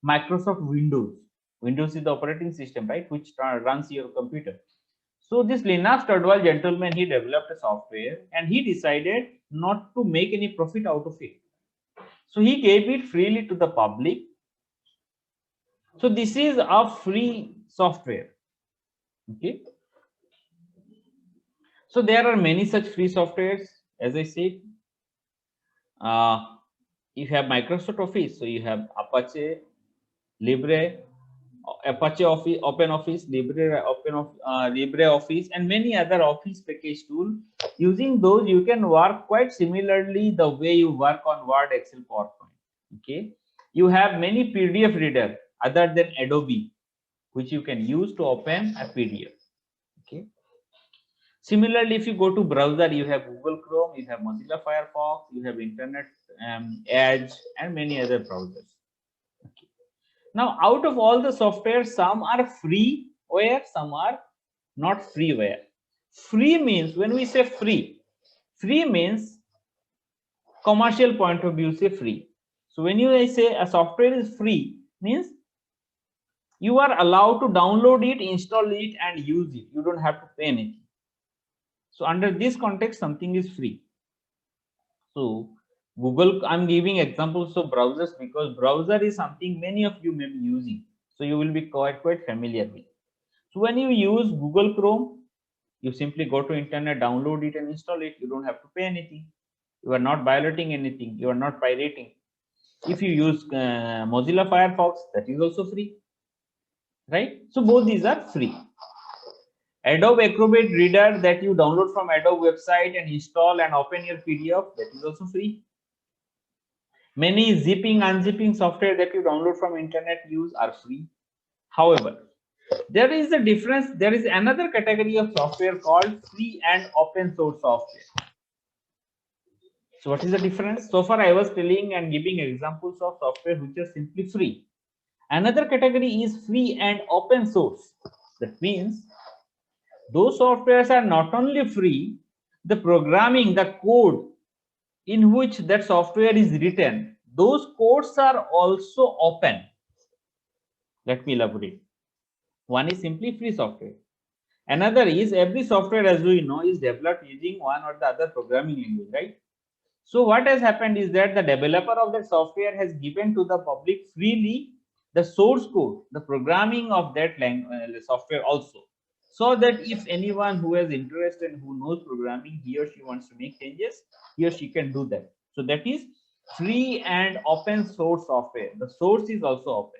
Microsoft Windows. Windows is the operating system, right, which runs your computer. So this Linus Torvalds gentleman, he developed a software and he decided not to make any profit out of it. So he gave it freely to the public. So this is a free software. Okay. So there are many such free softwares. As I said, you have Microsoft Office, so you have Apache, Libre, Apache Office, OpenOffice, LibreOffice, and many other Office package tool. Using those, you can work quite similarly the way you work on Word, Excel, PowerPoint. Okay, you have many PDF reader other than Adobe, which you can use to open a PDF. Okay. Similarly, if you go to browser, you have Google Chrome, you have Mozilla Firefox, you have Internet Edge, and many other browsers. Okay. Now, out of all the software, some are freeware, some are not freeware. Free means, when we say free means commercial point of view, say free. So when you say a software is free, means You are allowed to download it, install it, and use it. You don't have to pay anything. So under this context, something is free. So Google, I'm giving examples of browsers because browser is something many of you may be using. So you will be quite familiar with. So when you use Google Chrome, you simply go to internet, download it and install it. You don't have to pay anything. You are not violating anything. You are not pirating. If you use Mozilla Firefox, that is also free, right? So both these are free. Adobe Acrobat Reader that you download from Adobe website and install and open your PDF, that is also free. Many zipping, unzipping software that you download from internet use are free. However, there is a difference. There is another category of software called free and open source software. So what is the difference? So far I was telling and giving examples of software which are simply free. Another category is free and open source. That means those softwares are not only free, the programming, the code in which that software is written, those codes are also open. Let me elaborate. One is simply free software. Another is every software, as we know, is developed using one or the other programming language, right? So what has happened is that the developer of that software has given to the public freely the source code, the programming of that software also. So that if anyone who has interest and who knows programming, he or she wants to make changes, he or she can do that. So that is free and open source software. The source is also open.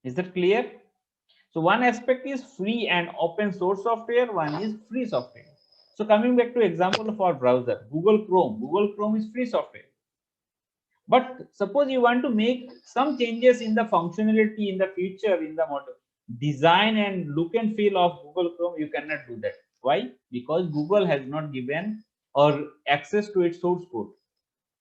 Is that clear? So one aspect is free and open source software, one is free software. So coming back to example of our browser, Google Chrome. Google Chrome is free software. But suppose you want to make some changes in the functionality in the future, in the design and look and feel of Google Chrome, you cannot do that. Why? Because Google has not given or access to its source code.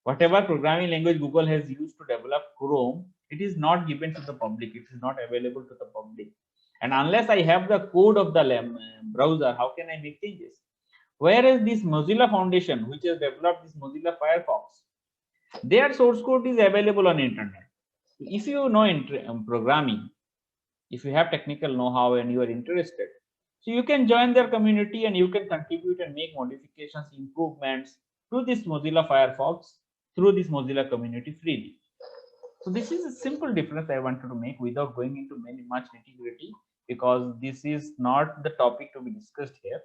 Whatever programming language Google has used to develop Chrome, it is not given to the public. It is not available to the public. And unless I have the code of the browser, how can I make changes? Whereas this Mozilla Foundation, which has developed this Mozilla Firefox, their source code is available on internet. If you know programming, if you have technical know-how and you are interested, so you can join their community and you can contribute and make modifications, improvements to this Mozilla Firefox through this Mozilla community freely. So this is a simple difference I wanted to make without going into much nitty-gritty, because this is not the topic to be discussed here.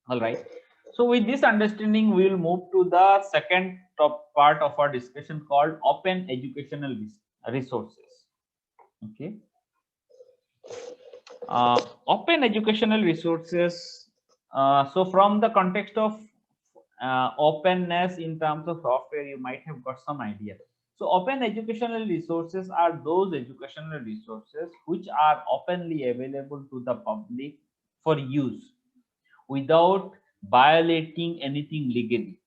All right. So with this understanding, we will move to the second top part of our discussion called open educational resources. Okay. Open educational resources. So from the context of openness in terms of software, you might have got some idea. So open educational resources are those educational resources which are openly available to the public for use without violating anything legally.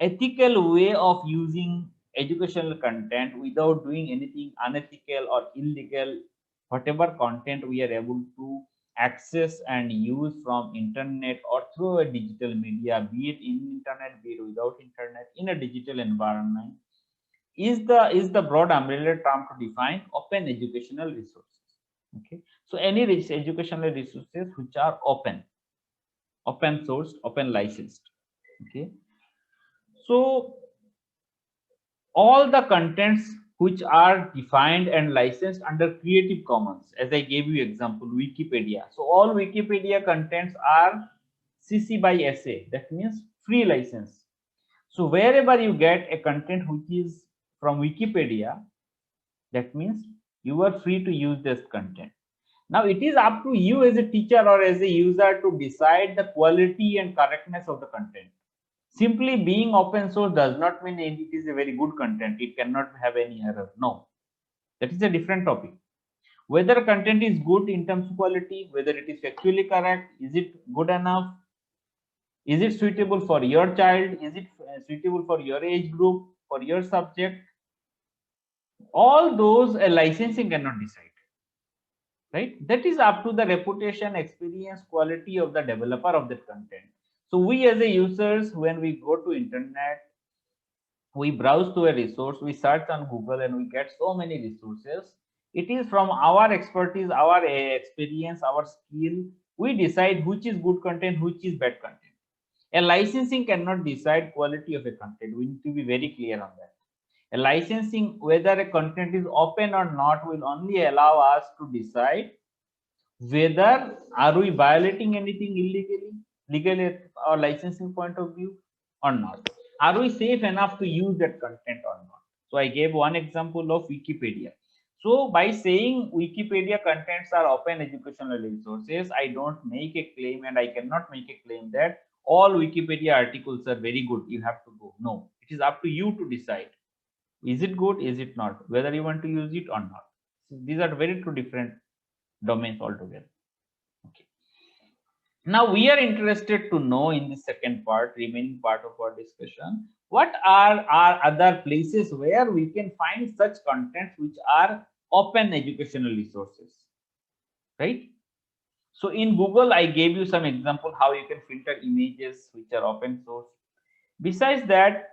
Ethical way of using educational content without doing anything unethical or illegal. Whatever content we are able to access and use from internet or through a digital media, be it in internet, be it without internet, in a digital environment, is the broad umbrella term to define open educational resources. Okay, so any educational resources which are open sourced, open licensed. Okay, so all the contents which are defined and licensed under Creative Commons, as I gave you example, Wikipedia. So all Wikipedia contents are CC by SA, that means free license. So wherever you get a content which is from Wikipedia, that means you are free to use this content. Now it is up to you as a teacher or as a user to decide the quality and correctness of the content. Simply being open source does not mean it is a very good content. It cannot have any error. No, that is a different topic. Whether content is good in terms of quality, whether it is factually correct, is it good enough? Is it suitable for your child? Is it suitable for your age group, for your subject? All those licensing cannot decide. Right? That is up to the reputation, experience, quality of the developer of that content. So we as a users, when we go to internet, we browse to a resource, we search on Google, and we get so many resources. It is from our expertise, our experience, our skill, we decide which is good content, which is bad content. A licensing cannot decide quality of a content. We need to be very clear on that. A licensing, whether a content is open or not, will only allow us to decide whether are we violating anything illegally, legally at our licensing point of view or not. Are we safe enough to use that content or not? So I gave one example of Wikipedia. So by saying Wikipedia contents are open educational resources, I don't make a claim, and I cannot make a claim that all Wikipedia articles are very good. You have to go. No, it is up to you to decide. Is it good? Is it not? Whether you want to use it or not. So these are very two different domains altogether. Okay. Now we are interested to know in the second part, remaining part of our discussion, what are other places where we can find such contents which are open educational resources, right? So in Google, I gave you some example how you can filter images which are open source. Besides that,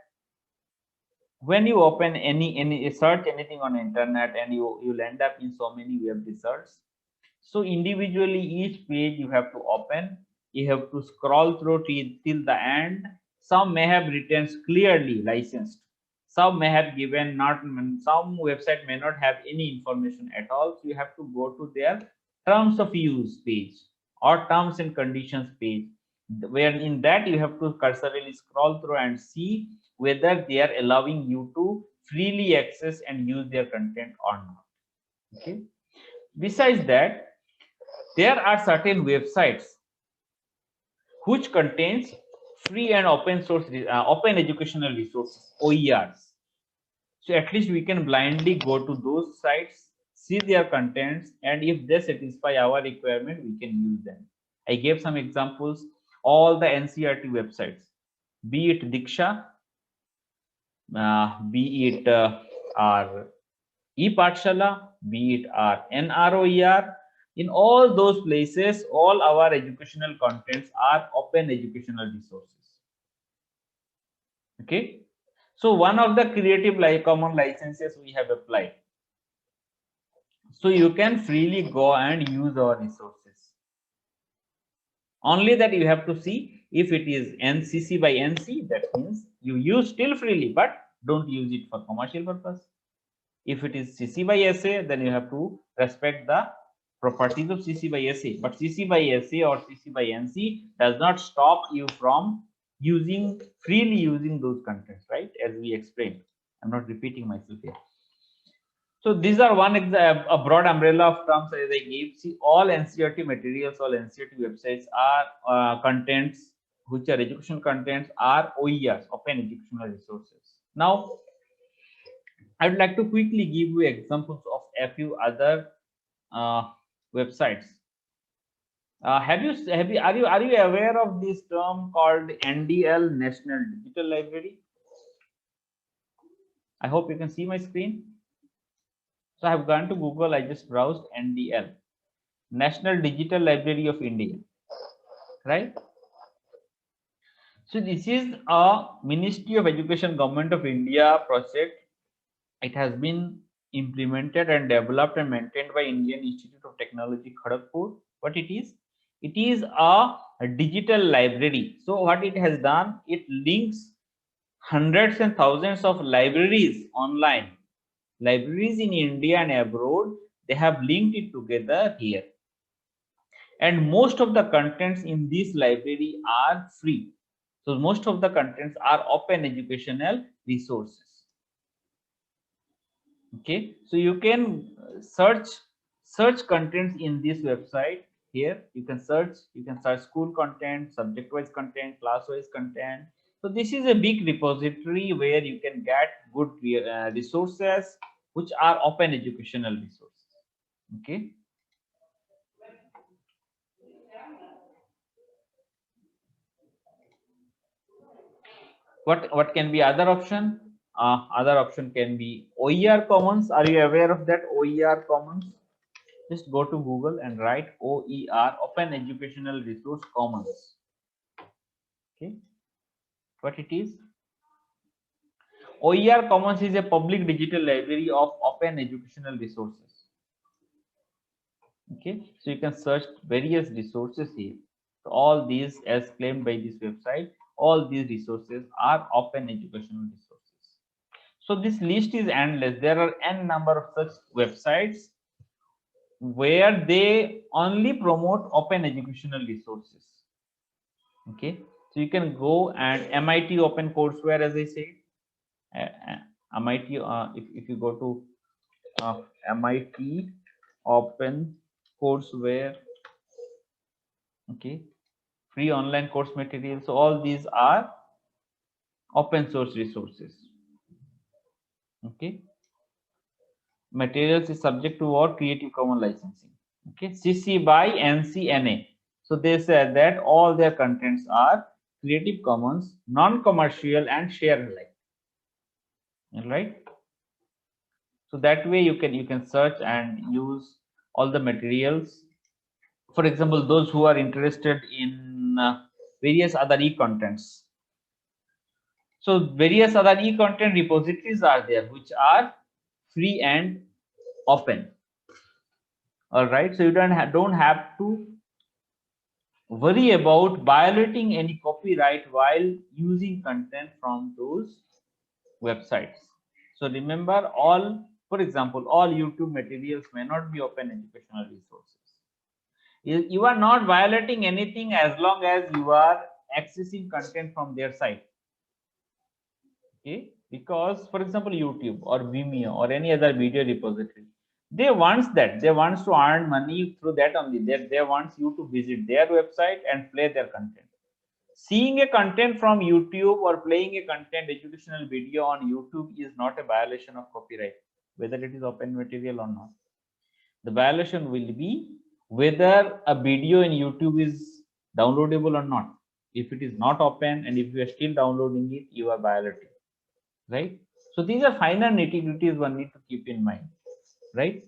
when you open any search anything on internet, and you'll end up in so many web results. So individually each page you have to open, you have to scroll through till the end. Some may have written clearly licensed, some may have given not, some website may not have any information at all. So you have to go to their terms of use page or terms and conditions page, where in that you have to cursorily scroll through and see whether they are allowing you to freely access and use their content or not. Okay. Besides that, there are certain websites which contains free and open source open educational resources, OERs. So at least we can blindly go to those sites, see their contents, and if they satisfy our requirement, we can use them. I gave some examples. All the NCERT websites, be it Diksha, be it our ePathshala, be it our NROER, in all those places, all our educational contents are open educational resources. Okay. So one of the Creative Commons licenses we have applied. So you can freely go and use our resources. Only that you have to see if it is NCC by NC, that means you use still freely, but don't use it for commercial purpose. If it is CC by SA, then you have to respect the properties of CC by SA. But CC by SA or CC by NC does not stop you from freely using those contents, right? As we explained. I'm not repeating myself here. So these are a broad umbrella of terms as I gave. See, all NCERT materials, all NCERT websites are contents which are educational contents are OERs, open educational resources. Now, I would like to quickly give you examples of a few other websites. Are you aware of this term called NDL, National Digital Library? I hope you can see my screen. So I have gone to Google. I just browsed NDL, National Digital Library of India, right? So this is a Ministry of Education, Government of India project. It has been implemented and developed and maintained by Indian Institute of Technology, Kharagpur. What it is? It is a digital library. So what it has done, it links hundreds and thousands of libraries online. Libraries in India and abroad, they have linked it together here. And most of the contents in this library are free. So most of the contents are open educational resources. Okay, so you can search contents in this website. Here you can search school content, subject wise content, class wise content. So this is a big repository where you can get good resources which are open educational resources. Okay. What can be other option? Other option can be OER Commons. Are you aware of that? OER Commons. Just go to Google and write OER, Open Educational Resource Commons. Okay, what it is? OER Commons is a public digital library of open educational resources. Okay, so you can search various resources here. So all these, as claimed by this website, all these resources are open educational resources. So this list is endless. There are n number of such websites where they only promote open educational resources. Okay, so you can go and MIT Open Courseware, as I said, MIT. If you go to MIT Open Courseware, okay, free online course materials. So all these are open source resources. Okay, materials is subject to what? Creative Commons licensing. Okay, CC by NCNA. So they said that all their contents are Creative Commons, non-commercial, and share alike. All right. So that way you can search and use all the materials. For example, those who are interested in various other e-contents. So various other e-content repositories are there, which are free and open. All right. So you don't have to worry about violating any copyright while using content from those websites. So remember, for example, all YouTube materials may not be open educational resources. You are not violating anything as long as you are accessing content from their site. Okay, because for example, YouTube or Vimeo or any other video repository, they wants to earn money through that only. They wants you to visit their website and play their content. Seeing a content from YouTube or playing a content educational video on YouTube is not a violation of copyright, whether it is open material or not. The violation will be whether a video in YouTube is downloadable or not. If it is not open and if you are still downloading it, you are violating, right? So these are finer nitty-gritties one need to keep in mind, right?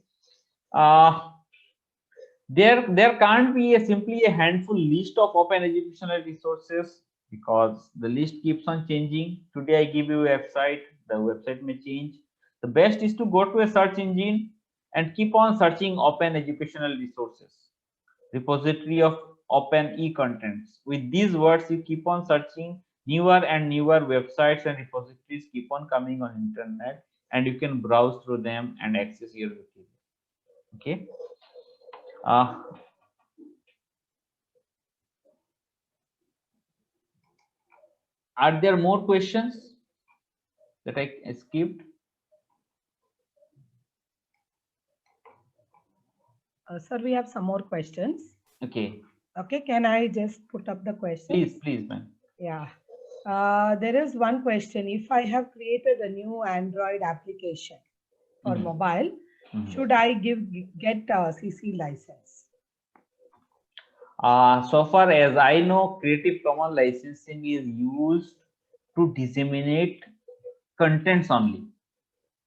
There can't be simply a handful list of open educational resources because the list keeps on changing. Today I give you a website, the website may change. The best is to go to a search engine and keep on searching open educational resources, repository of open e-contents. With these words, you keep on searching, newer and newer websites and repositories keep on coming on internet, and you can browse through them and access your material. Okay. Are there more questions that I skipped? Sir, we have some more questions. Okay. Okay, can I just put up the question? Please, ma'am. Yeah. There is one question. If I have created a new Android application for mobile, should I get a CC license? So far as I know, Creative Commons licensing is used to disseminate contents only,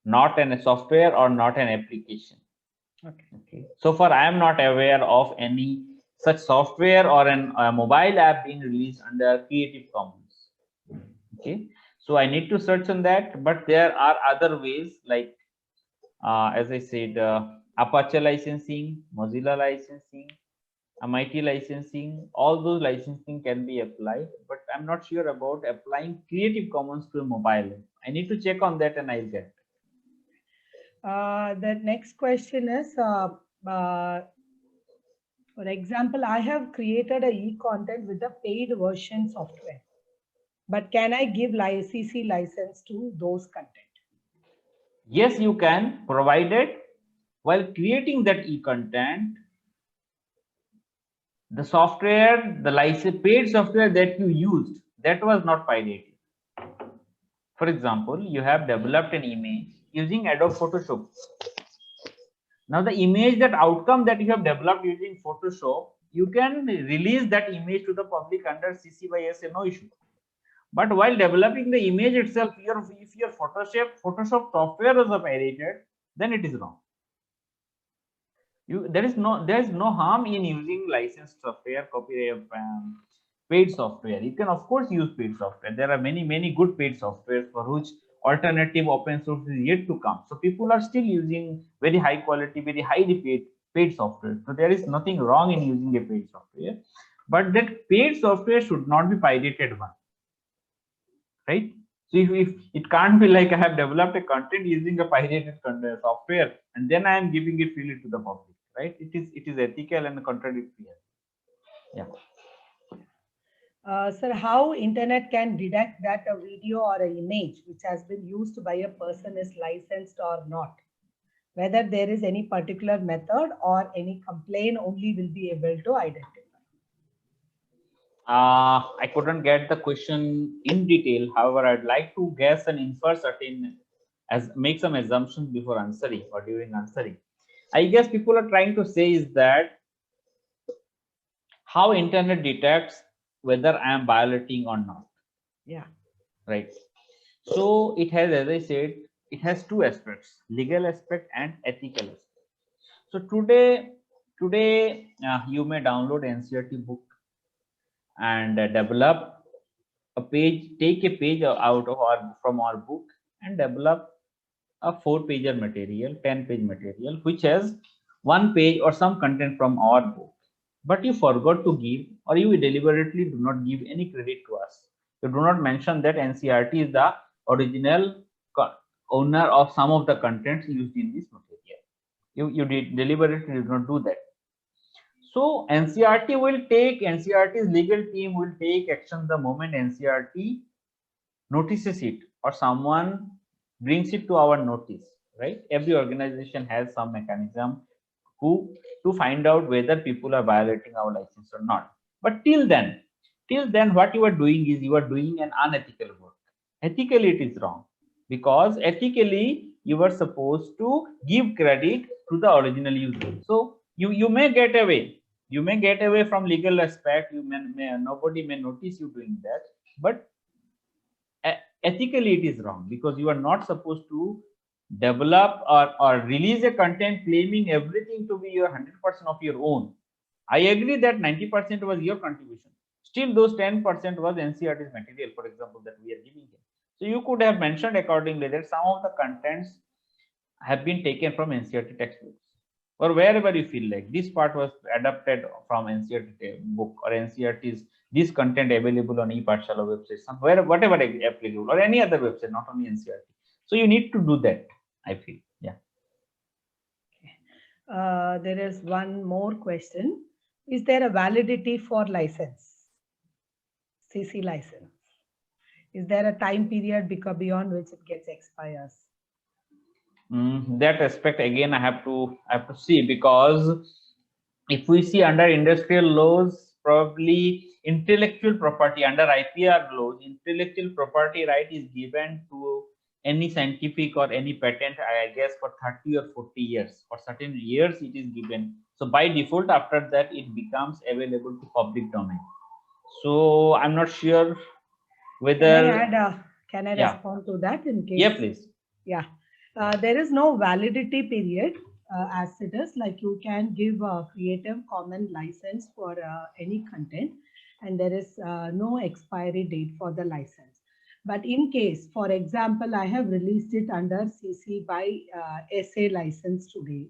not in a software or not an application. Okay. So far, I am not aware of any such software or a mobile app being released under Creative Commons. Okay. So I need to search on that, but there are other ways like, as I said, Apache licensing, Mozilla licensing, MIT licensing, all those licensing can be applied, but I'm not sure about applying Creative Commons to a mobile app. I need to check on that and I'll get. The next question is, for example, I have created a e-content with a paid version software, but can I give CC license to those content? Yes, you can, provided while creating that e-content, the software, the license paid software that you used, that was not pirated. For example, you have developed an image using Adobe Photoshop. Now the image, that outcome that you have developed using Photoshop, you can release that image to the public under CC by SA, no issue. But while developing the image itself, if your Photoshop software was pirated, then it is wrong. There is no harm in using licensed software, copyright, paid software. You can of course use paid software. There are many good paid software for which alternative open source is yet to come. So people are still using very high quality, very highly paid software. So there is nothing wrong in using a paid software, but that paid software should not be pirated one, right? So if it can't be like I have developed a content using a pirated software and then I am giving it freely to the public, right? It is ethical and contradictory. Yeah. Sir, how internet can detect that a video or an image which has been used by a person is licensed or not? Whether there is any particular method or any complaint only will be able to identify. I couldn't get the question in detail. However, I'd like to guess and infer certain, as make some assumptions before answering or during answering. I guess people are trying to say is that how internet detects whether I am violating or not. Yeah. Right. So it has, as I said, it has two aspects: legal aspect and ethical aspect. So today you may download NCERT book and develop a page, take a page out of from our book and develop a 4-pager material, 10-page material, which has 1 page or some content from our book. But you forgot to give, or you deliberately do not give any credit to us. You do not mention that NCERT is the original owner of some of the contents used in this material. You deliberately did not do that. So NCERT's legal team will take action the moment NCERT notices it or someone brings it to our notice, right? Every organization has some mechanism to find out whether people are violating our license or not. But till then, what you are doing is you are doing an unethical work. Ethically, it is wrong, because ethically you are supposed to give credit to the original user. So you may get away. You may get away from legal aspect. Nobody may notice you doing that, but ethically it is wrong, because you are not supposed to develop or release a content claiming everything to be your 100% of your own. I agree that 90% was your contribution. Still, those 10% was NCERT's material, for example, that we are giving here. So you could have mentioned accordingly that some of the contents have been taken from NCERT textbooks, or wherever you feel like this part was adapted from NCERT book, or NCERT's this content available on ePathshala website, somewhere, whatever applicable, or any other website, not only NCERT. So you need to do that, I feel. Yeah. There is one more question. Is there a validity for license? CC license. Is there a time period beyond which it gets expires? That aspect again I have to see, because if we see under industrial laws, probably intellectual property under IPR laws, intellectual property right is given to any scientific or any patent, I guess, for 30 or 40 years. For certain years it is given. So by default, after that it becomes available to public domain. So I'm not sure whether. Can I respond to that in case? Yeah, please. Yeah. There is no validity period as it is, like you can give a Creative Commons license for any content, and there is no expiry date for the license. But in case, for example, I have released it under CC by SA license today,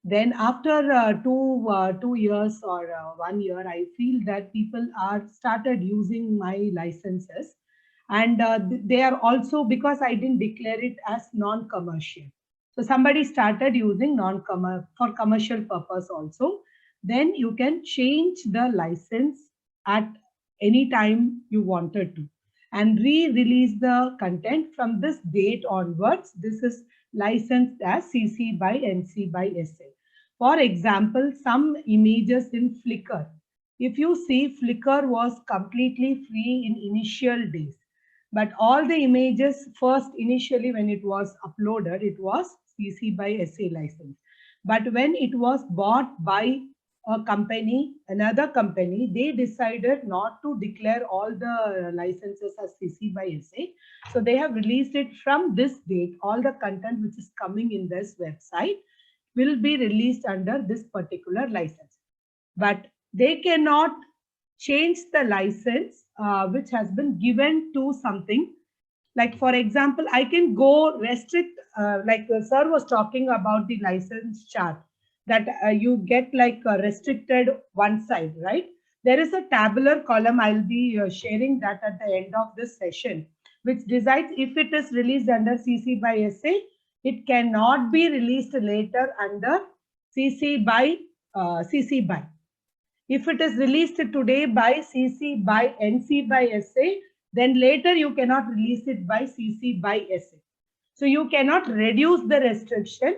then after 2 years or 1 year, I feel that people are started using my licenses, and they are also, because I didn't declare it as non-commercial. So somebody started using for commercial purpose also. Then you can change the license at any time you wanted to and re-release the content from this date onwards. This is licensed as CC by NC by SA. For example, some images in Flickr. If you see, Flickr was completely free in initial days. But all the images first initially when it was uploaded, it was CC by SA license. But when it was bought by a company, another company, they decided not to declare all the licenses as CC by SA. So they have released it from this date. All the content which is coming in this website will be released under this particular license. But they cannot change the license which has been given to something. Like for example, I can go restrict, like the sir was talking about the license chart, that you get like restricted one side, right? There is a tabular column. I'll be sharing that at the end of this session, which decides if it is released under CC by SA, it cannot be released later under CC by CC by. If it is released today by CC by NC by SA, then later you cannot release it by CC by SA. So you cannot reduce the restriction.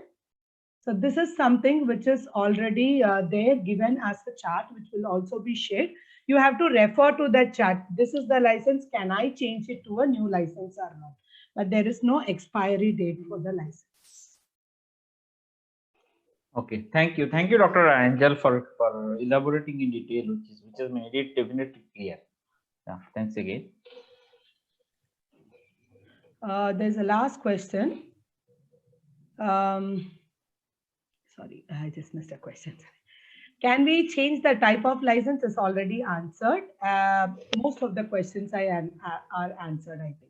So this is something which is already there given as a chart, which will also be shared. You have to refer to that chart. This is the license. Can I change it to a new license or not? But there is no expiry date for the license. Okay, thank you, Dr. Angel, for elaborating in detail, which has made it definitely clear. Yeah, thanks again. There's a last question. Sorry, I just missed a question. Can we change the type of license? Is already answered. Most of the questions are answered, I think.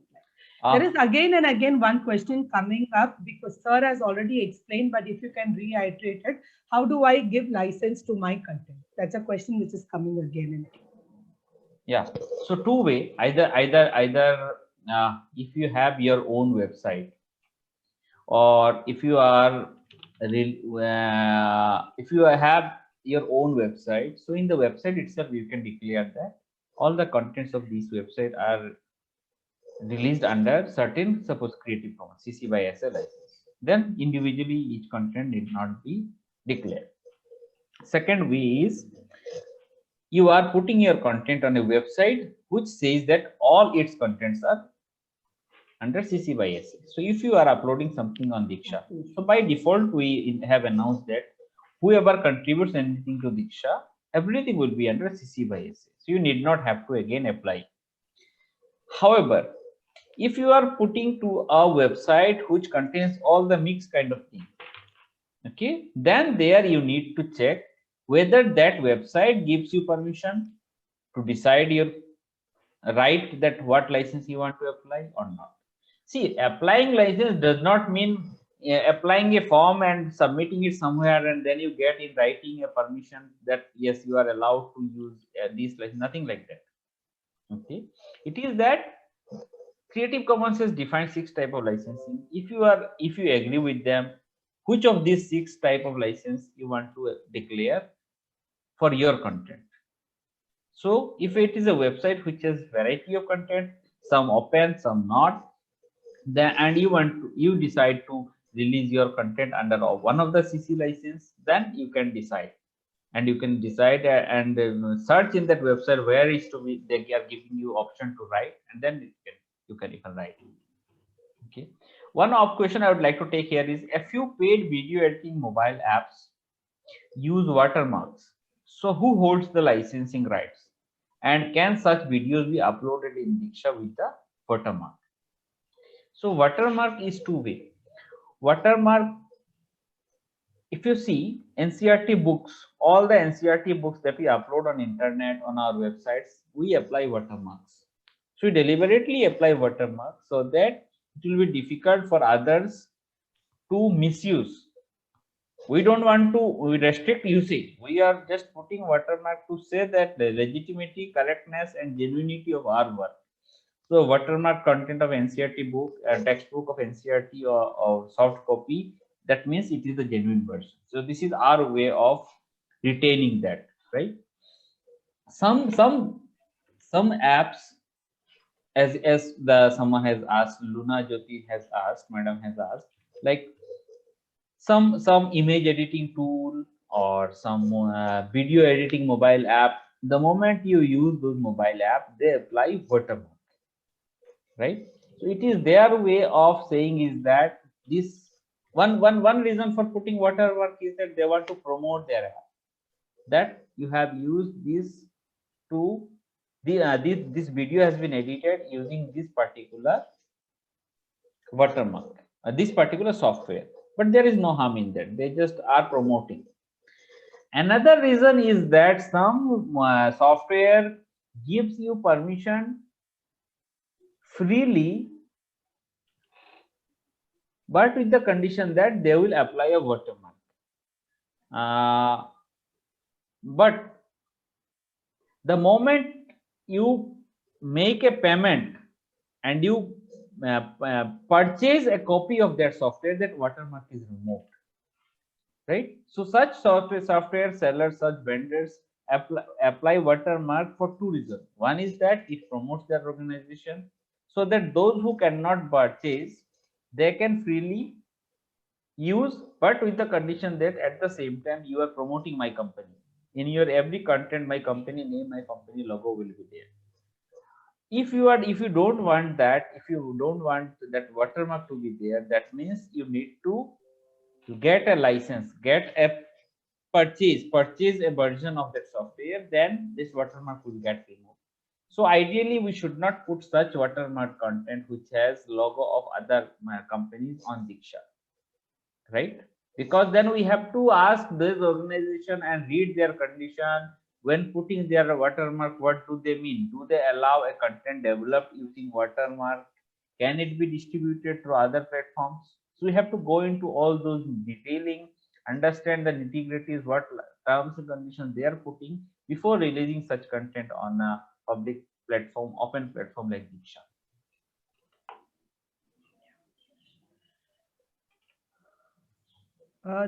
There is again and again one question coming up because sir has already explained, but if you can reiterate it, how do I give license to my content? That's a question which is coming again and again. Yeah, so two way, either if you have your own website, or if you are if you have your own website, so in the website itself you can declare that all the contents of this website are released under certain, suppose Creative Commons CC by SA license. Then individually each content need not be declared. Second way is you are putting your content on a website which says that all its contents are under CC by SA. So if you are uploading something on Diksha, so by default we have announced that whoever contributes anything to Diksha, everything will be under CC by SA. So you need not have to again apply. However, if you are putting to a website which contains all the mixed kind of thing, okay, then there you need to check whether that website gives you permission to decide your right that what license you want to apply or not. See, applying license does not mean applying a form and submitting it somewhere and then you get in writing a permission that yes, you are allowed to use these license, nothing like that. Okay, it is that Creative Commons has defined 6 type of licensing. If you agree with them, which of these 6 type of license you want to declare for your content. So if it is a website which has variety of content, some open, some not, then and you decide to release your content under one of the CC license, then you can decide. And you can decide and search in that website where is to be, they are giving you option to write, and then you can write. Okay, one of question I would like to take here is a few paid video editing mobile apps use watermarks. So who holds the licensing rights, and can such videos be uploaded in Diksha with the watermark? So watermark is two way. Watermark, if you see NCERT books, all the NCERT books that we upload on internet on our websites, we apply watermarks. So we deliberately apply watermarks so that it will be difficult for others to misuse. We don't want to restrict usage. We are just putting watermark to say that the legitimacy, correctness, and genuinity of our work. So watermark content of NCERT book, textbook of NCERT or soft copy, that means it is the genuine version. So this is our way of retaining that, right? Some apps, as someone has asked, Luna Jyoti has asked, madam has asked, like some image editing tool or some video editing mobile app, the moment you use those mobile app, they apply watermark, right? So it is their way of saying is that this one reason for putting watermark is that they want to promote their app, that you have used this to this video has been edited using this particular watermark, this particular software, but there is no harm in that. They just are promoting. Another reason is that some software gives you permission freely but with the condition that they will apply a watermark. But the moment you make a payment and you purchase a copy of that software, that watermark is removed, right? So such software sellers, such vendors apply watermark for two reasons. One is that it promotes their organization, so that those who cannot purchase, they can freely use, but with the condition that at the same time you are promoting my company. In your every content, my company name, my company logo will be there. If you don't want that, if you don't want that watermark to be there, that means you need to get a license, get a purchase a version of that software, then this watermark will get removed. So ideally we should not put such watermark content which has logo of other companies on Diksha, right? Because then we have to ask this organization and read their condition when putting their watermark. What do they mean? Do they allow a content developed using watermark? Can it be distributed through other platforms? So we have to go into all those detailing, understand the nitty-gritties, what terms and conditions they are putting before releasing such content on a public platform, open platform like Diksha.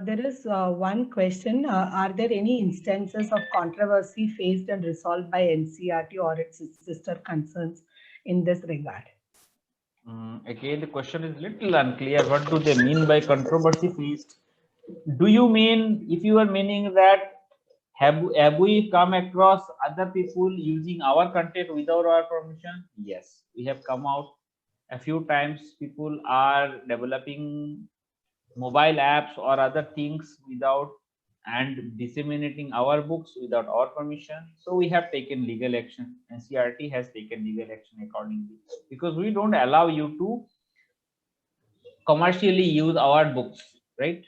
There is one question. Are there any instances of controversy faced and resolved by NCERT or its sister concerns in this regard? Again, the question is little unclear. What do they mean by controversy faced? Do you mean, if you are meaning that have we come across other people using our content without our permission? Yes, we have come out a few times. People are developing mobile apps or other things without and disseminating our books without our permission. So we have taken legal action. NCERT has taken legal action accordingly, because we don't allow you to commercially use our books, right?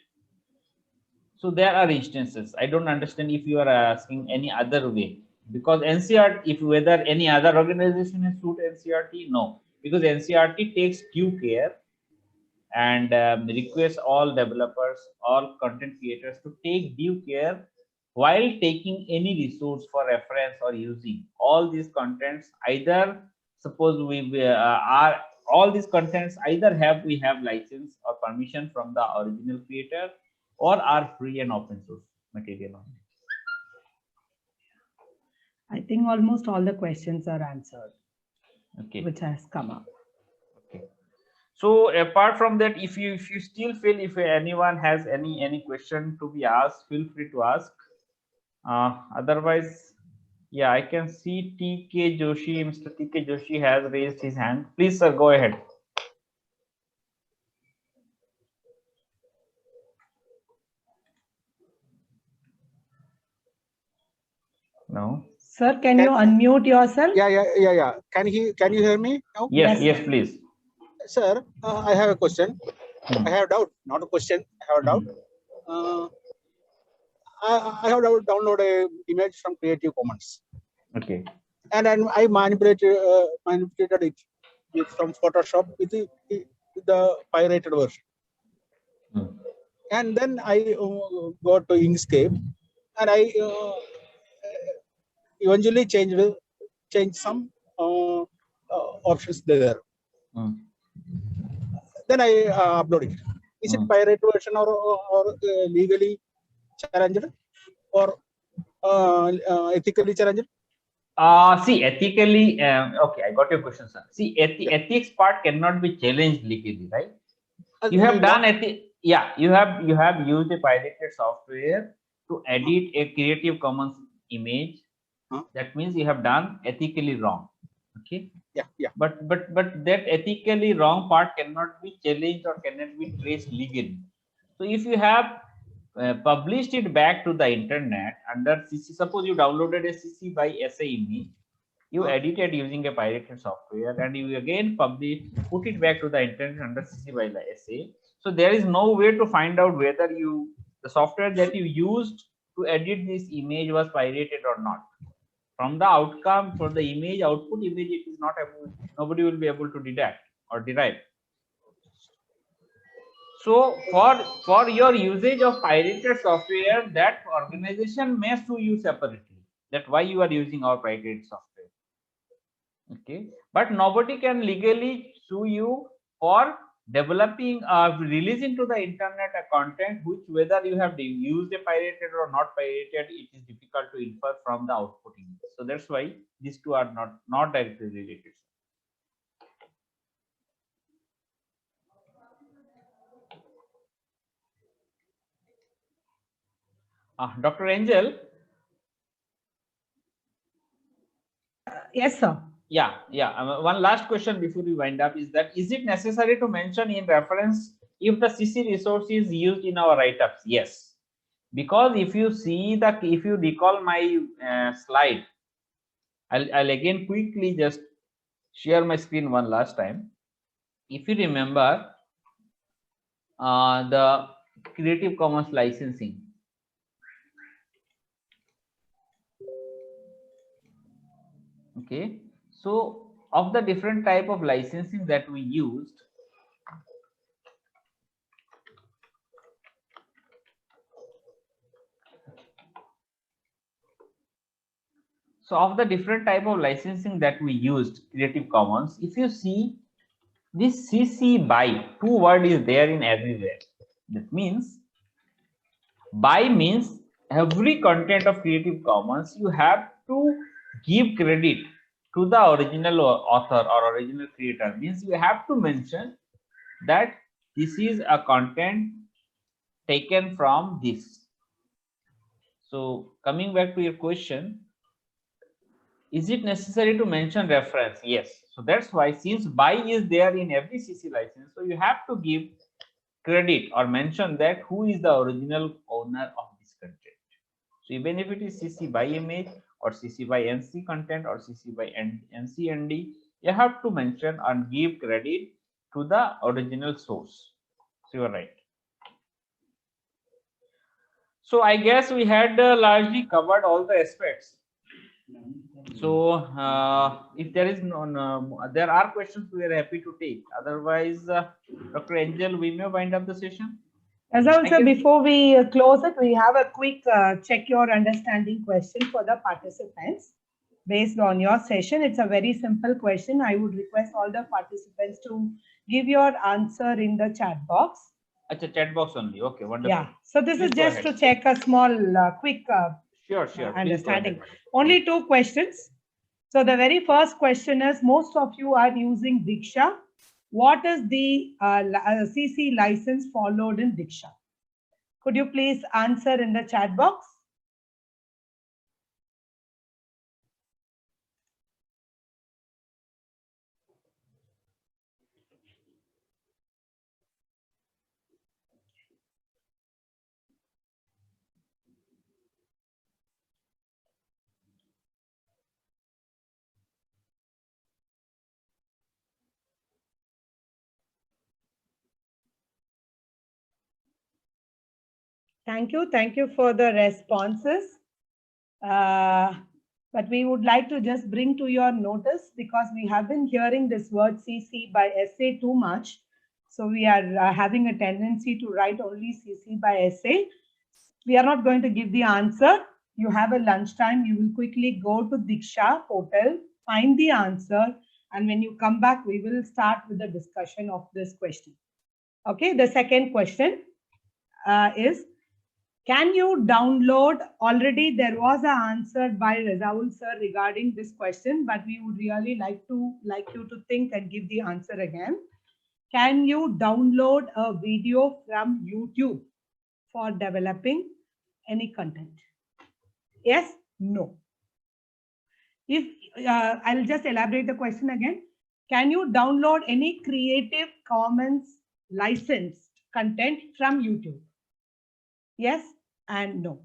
So there are instances. I don't understand if you are asking any other way, because NCERT, if whether any other organization has sued NCERT, no, because NCERT takes due care and request all developers, all content creators to take due care while taking any resource for reference or using all these contents. Either suppose we are all these contents either we have license or permission from the original creator, or are free and open source material only. I think almost all the questions are answered, Okay, which has come up. okay. So apart from that, if you still feel, if anyone has any question to be asked, feel free to ask. Otherwise, yeah, I can see TK Joshi. Mr. TK Joshi has raised his hand. Please, sir, go ahead. No. Sir, can you unmute yourself? Yeah. Can you hear me now? Yes, please. Sir, I have a question. I have a doubt, not a question. I have a doubt. I have downloaded an image from Creative Commons. Okay. And then I manipulated it from Photoshop with the pirated version. And then I go to Inkscape, and I eventually change some options there. Then I upload it. Is it pirate version or legally challenged or ethically challenged? See, ethically, okay, I got your question, sir. See, ethics part cannot be challenged legally, right? You have done you have used a pirated software to edit a Creative Commons image. That means you have done ethically wrong. Okay. Yeah. But that ethically wrong part cannot be challenged or cannot be traced legally. So if you have published it back to the internet under CC, suppose you downloaded a CC by SA image, you edited using a pirated software, and you again put it back to the internet under CC by SA. So there is no way to find out whether the software that you used to edit this image was pirated or not. From the outcome, for the image output image, it is not able, nobody will be able to deduct or derive. So for your usage of pirated software, that organization may sue you separately. That why you are using our pirated software. Okay, but nobody can legally sue you for developing releasing to the internet a content which whether you have used a pirated or not pirated, it is difficult to infer from the output image. So that's why these two are not directly related. Dr. Angel. Yes, sir. Yeah. One last question before we wind up is that is it necessary to mention in reference if the CC resource is used in our write-ups? Yes, because if you see if you recall my slide, I'll again quickly just share my screen one last time. If you remember the Creative Commons licensing. Okay, so of the different type of licensing that we used, so of the different type of licensing that we used Creative Commons, if you see this CC BY 2 word is there in everywhere. That means BY means every content of Creative Commons you have to give credit to the original author or original creator. Means you have to mention that this is a content taken from this. So coming back to your question, is it necessary to mention reference? Yes. So that's why since BY is there in every CC license, so you have to give credit or mention that who is the original owner of this content. So even if it is CC BY image or CC BY NC content or CC BY NC ND, you have to mention and give credit to the original source. So you are right. So I guess we had largely covered all the aspects. So if there is there are questions, we are happy to take. Otherwise, Dr. Angel, we may wind up the session. As also, before we close it, we have a quick check your understanding question for the participants based on your session. It's a very simple question. I would request all the participants to give your answer in the chat box. It's a chat box only. Okay, wonderful. Yeah. So this is just to check a small, quick sure. understanding. Only 2 questions. So the very first question is, most of you are using Diksha. What is the CC license followed in Diksha? Could you please answer in the chat box? Thank you. Thank you for the responses. But we would like to just bring to your notice, because we have been hearing this word CC by SA too much. So we are having a tendency to write only CC by SA. We are not going to give the answer. You have a lunchtime. You will quickly go to Diksha portal, find the answer. And when you come back, we will start with the discussion of this question. Okay. The second question is, can you download? Already there was an answer by Razaul sir regarding this question, but we would really like you to think and give the answer again. Can you download a video from YouTube for developing any content? Yes, no. If I'll just elaborate the question again. Can you download any Creative Commons licensed content from YouTube? Yes and no.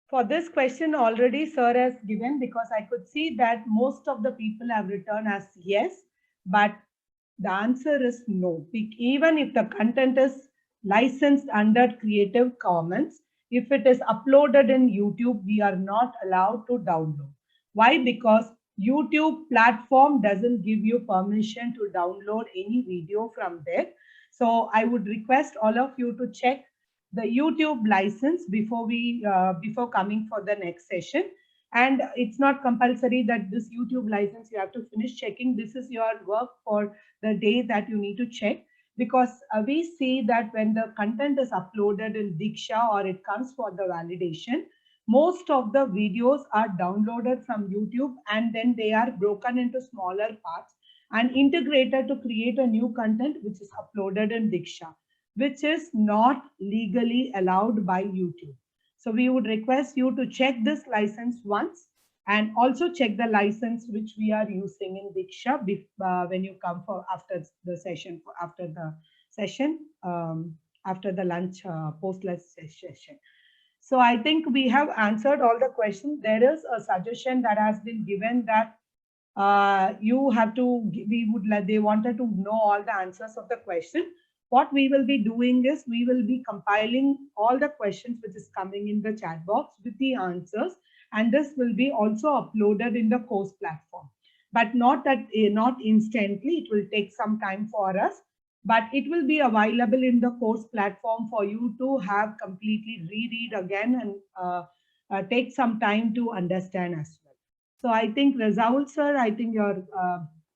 For this question already sir has given, because I could see that most of the people have written as yes, but the answer is no. Even if the content is licensed under Creative Commons. If it is uploaded in YouTube, we are not allowed to download. Why? Because YouTube platform doesn't give you permission to download any video from there. So I would request all of you to check the YouTube license before before coming for the next session. And it's not compulsory that this YouTube license you have to finish checking. This is your work for the day that you need to check, because we see that when the content is uploaded in Diksha or it comes for the validation, most of the videos are downloaded from YouTube and then they are broken into smaller parts and integrated to create a new content which is uploaded in Diksha, which is not legally allowed by YouTube. So we would request you to check this license once and also check the license which we are using in Diksha when you come for after the session, after the lunch, post-lunch session. So I think we have answered all the questions. There is a suggestion that has been given that you have to, they wanted to know all the answers of the question. What we will be doing is we will be compiling all the questions which is coming in the chat box with the answers, and this will be also uploaded in the course platform, but not instantly. It will take some time for us, but it will be available in the course platform for you to have completely reread again and take some time to understand as well. So I think Razaul sir, I think you're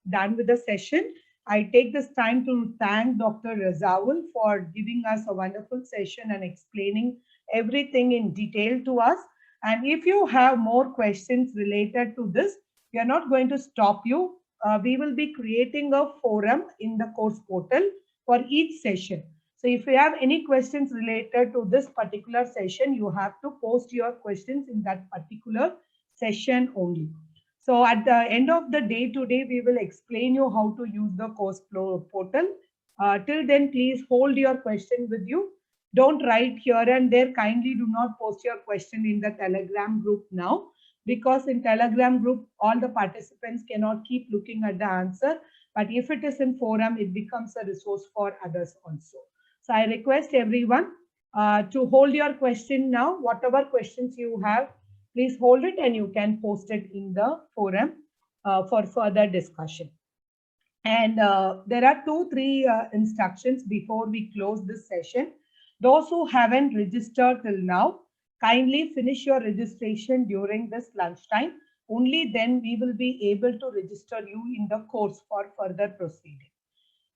done with the session. I take this time to thank Dr. Razaul for giving us a wonderful session and explaining everything in detail to us. And if you have more questions related to this, we are not going to stop you. We will be creating a forum in the course portal for each session. So if you have any questions related to this particular session, you have to post your questions in that particular session only. So at the end of the day today, we will explain you how to use the course portal. Till then, please hold your question with you. Don't write here and there. Kindly do not post your question in the Telegram group now, because in Telegram group, all the participants cannot keep looking at the answer. But if it is in forum, it becomes a resource for others also. So I request everyone to hold your question now. Whatever questions you have, please hold it and you can post it in the forum for further discussion. And there are 2-3 instructions before we close this session. Those who haven't registered till now, kindly finish your registration during this lunchtime. Only then we will be able to register you in the course for further proceeding.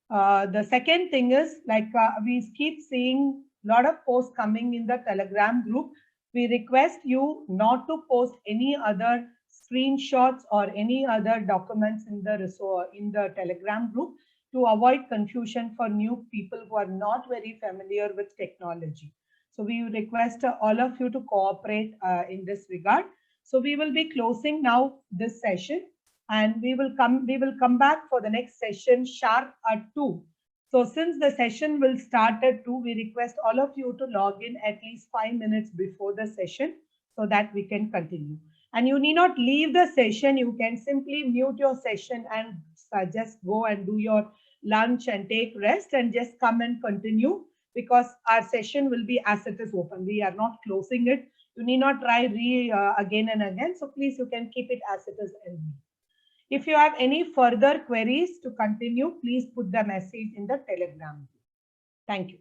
The second thing is, like we keep seeing a lot of posts coming in the Telegram group. We request you not to post any other screenshots or any other documents in the Telegram group to avoid confusion for new people who are not very familiar with technology. So we request all of you to cooperate in this regard. So we will be closing now this session, and we will come back for the next session sharp at 2. So since the session will start at 2, we request all of you to log in at least 5 minutes before the session so that we can continue. And you need not leave the session. You can simply mute your session and just go and do your lunch and take rest and just come and continue, because our session will be as it is open. We are not closing it. You need not try again and again. So please, you can keep it as it is. If you have any further queries to continue, please put the message in the Telegram. Thank you.